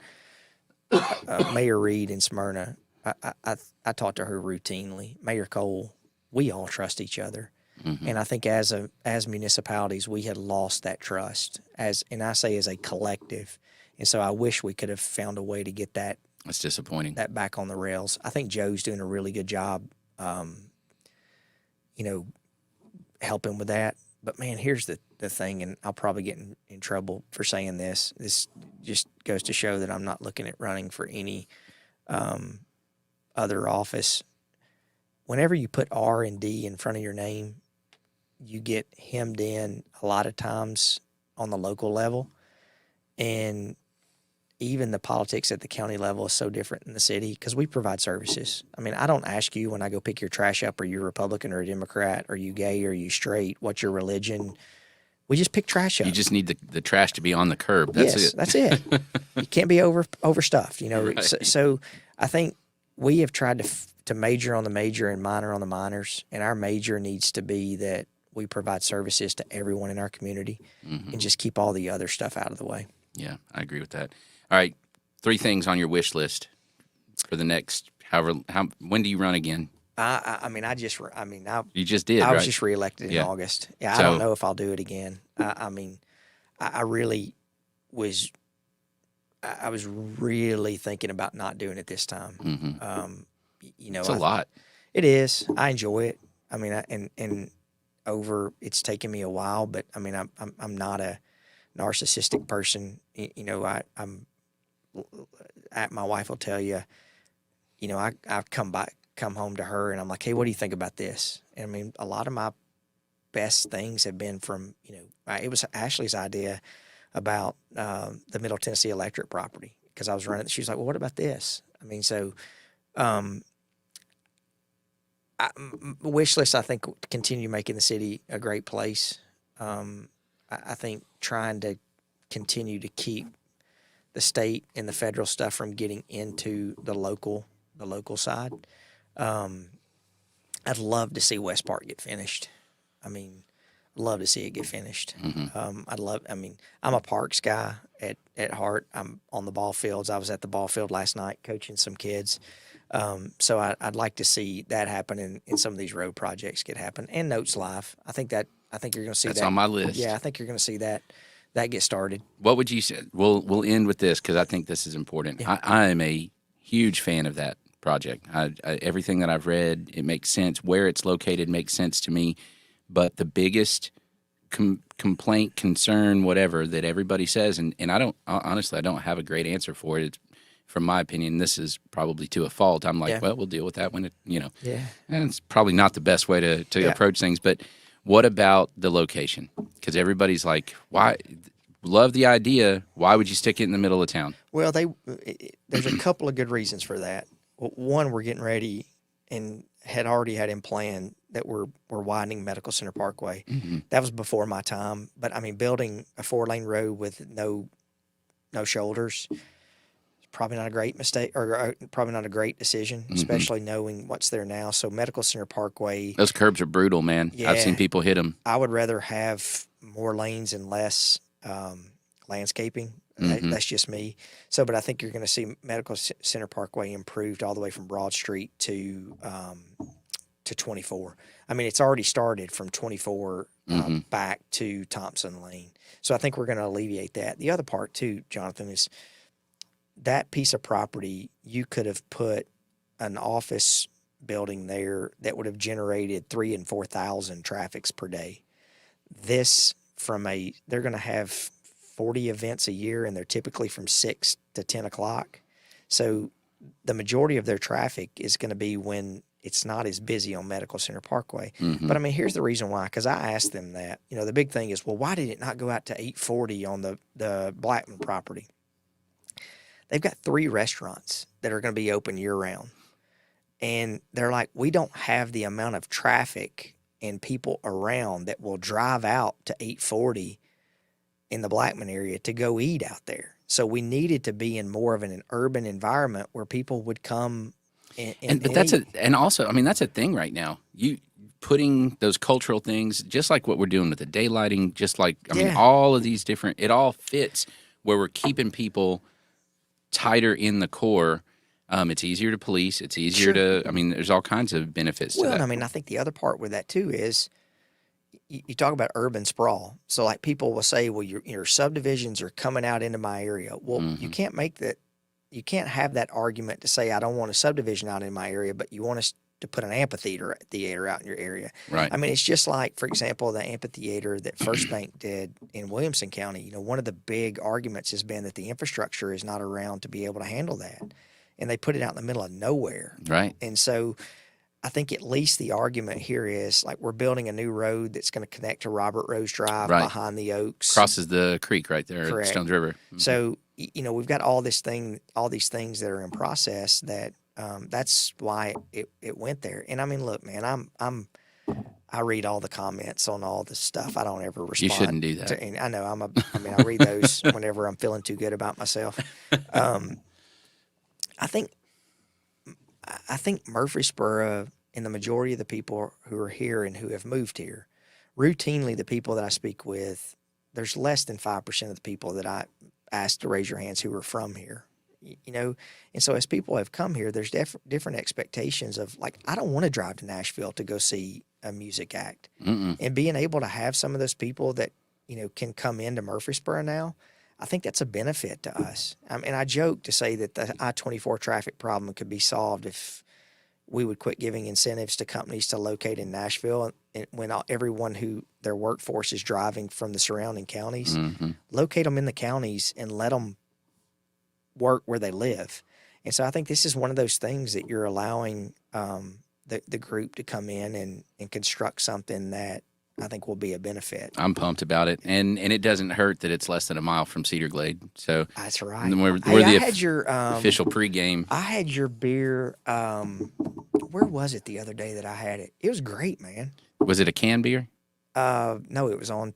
Mayor Reed in Smyrna, I talk to her routinely. Mayor Cole, we all trust each other. Mm-hmm. And I think as municipalities, we had lost that trust. And I say as a collective. And so I wish we could have found a way to get that That's disappointing. that back on the rails. I think Joe's doing a really good job, helping with that. But man, here's the thing, and I'll probably get in trouble for saying this. This just goes to show that I'm not looking at running for any other office. Whenever you put R and D in front of your name, you get hemmed in a lot of times on the local level. And even the politics at the county level is so different in the city because we provide services. I mean, I don't ask you when I go pick your trash up, are you a Republican or a Democrat? Are you gay? Are you straight? What's your religion? We just pick trash up. You just need the trash to be on the curb. That's it. That's it. You can't be overstuffed, Right. So I think we have tried to major on the major and minor on the minors, and our major needs to be that we provide services to everyone in our community and just keep all the other stuff out of the way. Yeah, I agree with that. All right, 3 things on your wish list for the next when do you run again? You just did. I was right? just reelected in August. Yeah, So, I don't know if I'll do it again. I really was. I was really thinking about not doing it this time. it's a lot. It is. I enjoy it. I mean, it's taken me a while, but I mean, I'm not a narcissistic person. My wife will tell you, I come home to her and I'm like, hey, what do you think about this? And I mean, a lot of my best things have been from, it was Ashley's idea about the Middle Tennessee Electric property because I was running. She was like, well, what about this? I mean, so wish list, I think, continue making the city a great place. I think trying to continue to keep the state and the federal stuff from getting into the local side. I'd love to see West Park get finished. I mean, love to see it get finished. I'm a parks guy at heart. I'm on the ball fields. I was at the ball field last night coaching some kids. So I'd like to see that happen and some of these road projects get happen. And Notes Live. I think you're going to see That's that. on my list. Yeah, I think you're going to see that get started. What would you say? We'll end with this because I think this is important. Yeah. I am a huge fan of that project. Everything that I've read, it makes sense. Where it's located makes sense to me. But the biggest complaint, concern, whatever that everybody says, and I don't honestly, I don't have a great answer for it. It's, from my opinion, this is probably to a fault. I'm like, well, we'll deal with that when and it's probably not the best way to approach things. But what about the location? Because everybody's like, why? Love the idea. Why would you stick it in the middle of town? Well, there's a couple of good reasons for that. One, we're getting ready and had already had in plan that we're widening Medical Center Parkway. That was before my time. But I mean, building a 4-lane road with no shoulders is probably not a great mistake or probably not a great decision, especially knowing what's there now. So Medical Center Parkway. Those curbs are brutal, man. Yeah, I've seen people hit them. I would rather have more lanes and less landscaping. That's just me. So, but I think you're going to see Medical Center Parkway improved all the way from Broad Street to 24. I mean, it's already started from 24 back to Thompson Lane. So I think we're going to alleviate that. The other part too, Jonathan, is that piece of property, you could have put an office building there that would have generated 3,000 and 4,000 traffics per day. They're going to have 40 events a year, and they're typically from 6 to 10 o'clock. So the majority of their traffic is going to be when it's not as busy on Medical Center Parkway. But I mean, here's the reason why, because I asked them that. The big thing is, well, why did it not go out to 840 on the Blackman property? They've got 3 restaurants that are going to be open year-round. And they're like, we don't have the amount of traffic and people around that will drive out to 840 in the Blackman area to go eat out there. So we needed to be in more of an urban environment where people would come and also, I mean, that's a thing right now. You putting those cultural things, just like what we're doing with the daylighting, just like, I mean, all of these different, it all fits where we're keeping people tighter in the core. It's easier to police. It's easier to, I mean, there's all kinds of benefits to that. I mean, I think the other part with that too is you talk about urban sprawl. So like people will say, well, your subdivisions are coming out into my area. Well, you can't make that. You can't have that argument to say I don't want a subdivision out in my area, but you want us to put an amphitheater out in your area. Right. I mean, it's just like, for example, the amphitheater that First Bank did in Williamson County. You know, one of the big arguments has been that the infrastructure is not around to be able to handle that, and they put it out in the middle of nowhere. Right. And so I think at least the argument here is like we're building a new road that's going to connect to Robert Rose Drive behind the Oaks. Crosses the creek right there Correct. at Stones River. Mm-hmm. So, you know, we've got all these things that are in process that that's why it went there. And I mean, look, man, I read all the comments on all the stuff. I don't ever respond. You shouldn't do that. And I know I read those whenever I'm feeling too good about myself. I think Murfreesboro and the majority of the people who are here and who have moved here, routinely the people that I speak with, there's less than 5% of the people that I ask to raise your hands who are from here. You know, and so as people have come here, there's different expectations of like, I don't want to drive to Nashville to go see a music act. And being able to have some of those people that, you know, can come into Murfreesboro now, I think that's a benefit to us. And I joke to say that the I-24 traffic problem could be solved if we would quit giving incentives to companies to locate in Nashville when everyone who their workforce is driving from the surrounding counties, locate them in the counties and let them work where they live. And so I think this is one of those things that you're allowing the group to come in and construct something that I think will be a benefit. I'm pumped about it, and it doesn't hurt that it's less than a mile from Cedar Glade. So that's right. We're I the had your official pregame. I had your beer. Where was it the other day that I had it? It was great, man. Was it a canned beer? No, it was on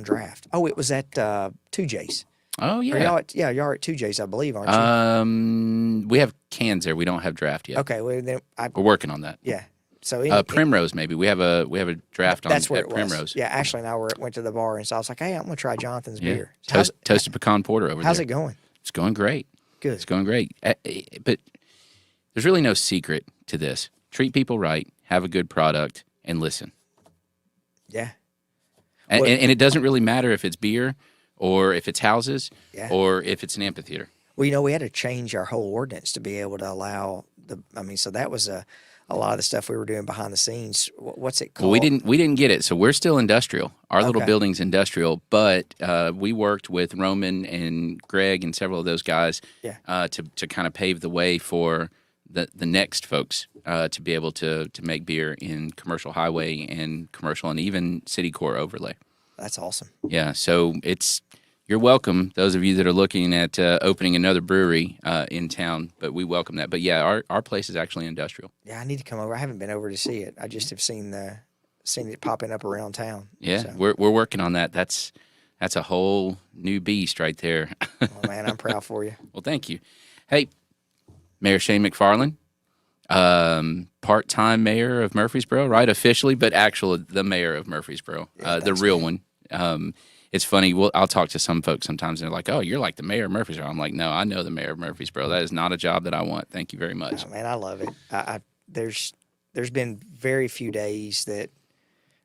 draft. Oh, it was at 2J's. Oh yeah, y'all are at 2J's, I believe, aren't you? We have cans there. We don't have draft yet. Okay, well then we're working on that. Yeah. So Primrose, maybe we have a draft on. That's where at it was. Primrose. Yeah, Ashley and I went to the bar, and so I was like, "Hey, I'm gonna try Jonathan's beer." Toasted pecan porter over there. How's it going? It's going great. Good. It's going great. But there's really no secret to this. Treat people right, have a good product, and listen. Yeah. And it doesn't really matter if it's beer or if it's houses or if it's an amphitheater. Well, you know, we had to change our whole ordinance to be able to allow so that was a lot of the stuff we were doing behind the scenes. What's it called? Well, we didn't get it, so we're still industrial. Our little building's industrial, but we worked with Roman and Greg and several of those guys to kind of pave the way for the next folks to be able to make beer in commercial highway and commercial and even city core overlay. That's awesome. Yeah, so you're welcome, those of you that are looking at opening another brewery in town, but we welcome that. But yeah, our place is actually industrial. Yeah, I need to come over. I haven't been over to see it. I just have seen it popping up around town. Yeah, so. we're working on that. That's a whole new beast right there. Oh man, I'm proud for you. Well, thank you. Hey, Mayor Shane McFarland, part-time mayor of Murfreesboro, right? Officially, but actually the mayor of Murfreesboro, the real one. It's funny. I'll talk to some folks sometimes, and they're like, "Oh, you're like the mayor of Murfreesboro." I'm like, "No, I know the mayor of Murfreesboro. That is not a job that I want. Thank you very much." Oh, man, I love it. There's been very few days that,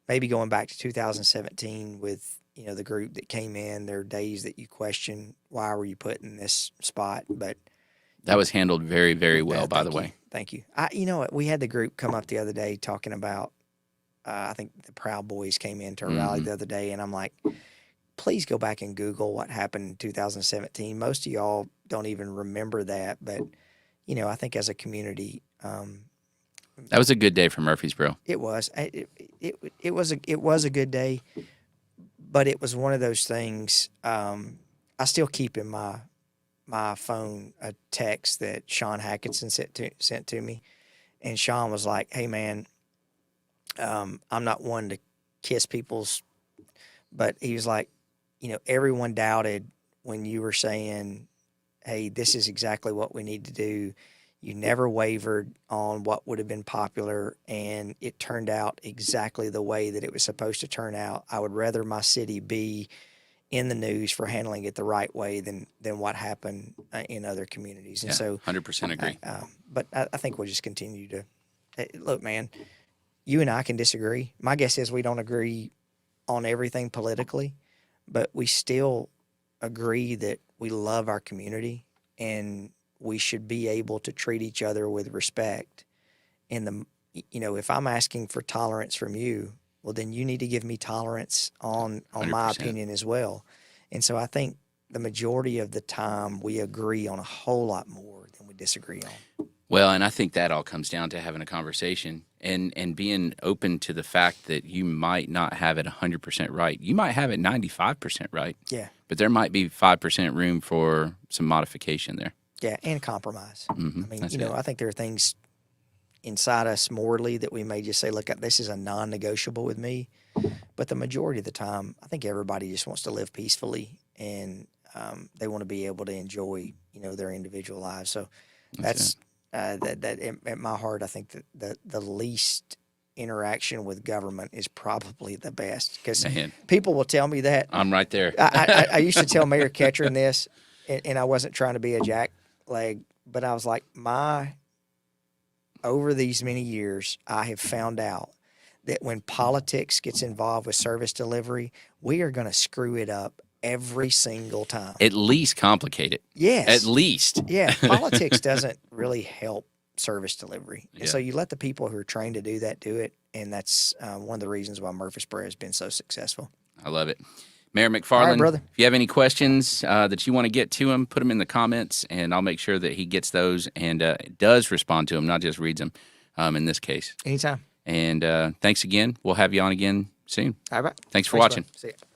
maybe going back to 2017 with the group that came in, there are days that you question why were you put in this spot, but that was handled very, very well. By the way, thank you. We had the group come up the other day talking about. I think the Proud Boys came into a rally the other day, and I'm like, please go back and Google what happened in 2017. Most of y'all don't even remember that, but I think as a community, that was a good day for Murfreesboro. It was. It was a good day, but it was one of those things. I still keep in my phone a text that Sean Hackinson sent to me, and Sean was like, "Hey man, I'm not one to kiss people's," but he was like, everyone doubted when you were saying, "Hey, this is exactly what we need to do." You never wavered on what would have been popular, and it turned out exactly the way that it was supposed to turn out. I would rather my city be in the news for handling it the right way than what happened in other communities. And so 100% agree. But I think we'll just continue to look, man, you and I can disagree. My guess is we don't agree on everything politically, but we still agree that we love our community and we should be able to treat each other with respect. And if I'm asking for tolerance from you, well, then you need to give me tolerance on my 100%. opinion as well. And so I think the majority of the time we agree on a whole lot more than we disagree on. Well, and I think that all comes down to having a conversation and being open to the fact that you might not have it 100% right. You might have it 95% right. Yeah. But there might be 5% room for some modification there. Yeah, and compromise. Mm-hmm. I mean, That's it. I think there are things inside us morally that we may just say, look, this is a non-negotiable with me. But the majority of the time, I think everybody just wants to live peacefully and they want to be able to enjoy, their individual lives. So that's that at my heart, I think that the least interaction with government is probably the best, because people will tell me that. I'm right there. I used to tell Mayor Ketchern this, and I wasn't trying to be a jackleg, but I was like, over these many years, I have found out that when politics gets involved with service delivery, we are going to screw it up every single time. At least complicate it. Yes. At least. Yeah. Politics doesn't really help service delivery. And Yeah. so you let the people who are trained to do it. And that's one of the reasons why Murfreesboro has been so successful. I love it. Mayor McFarland, All right, brother. if you have any questions that you want to get to him, put them in the comments, and I'll make sure that he gets those and does respond to them, not just reads them in this case. Anytime. And thanks again. We'll have you on again soon. All right. Thanks for watching. Brother. See ya.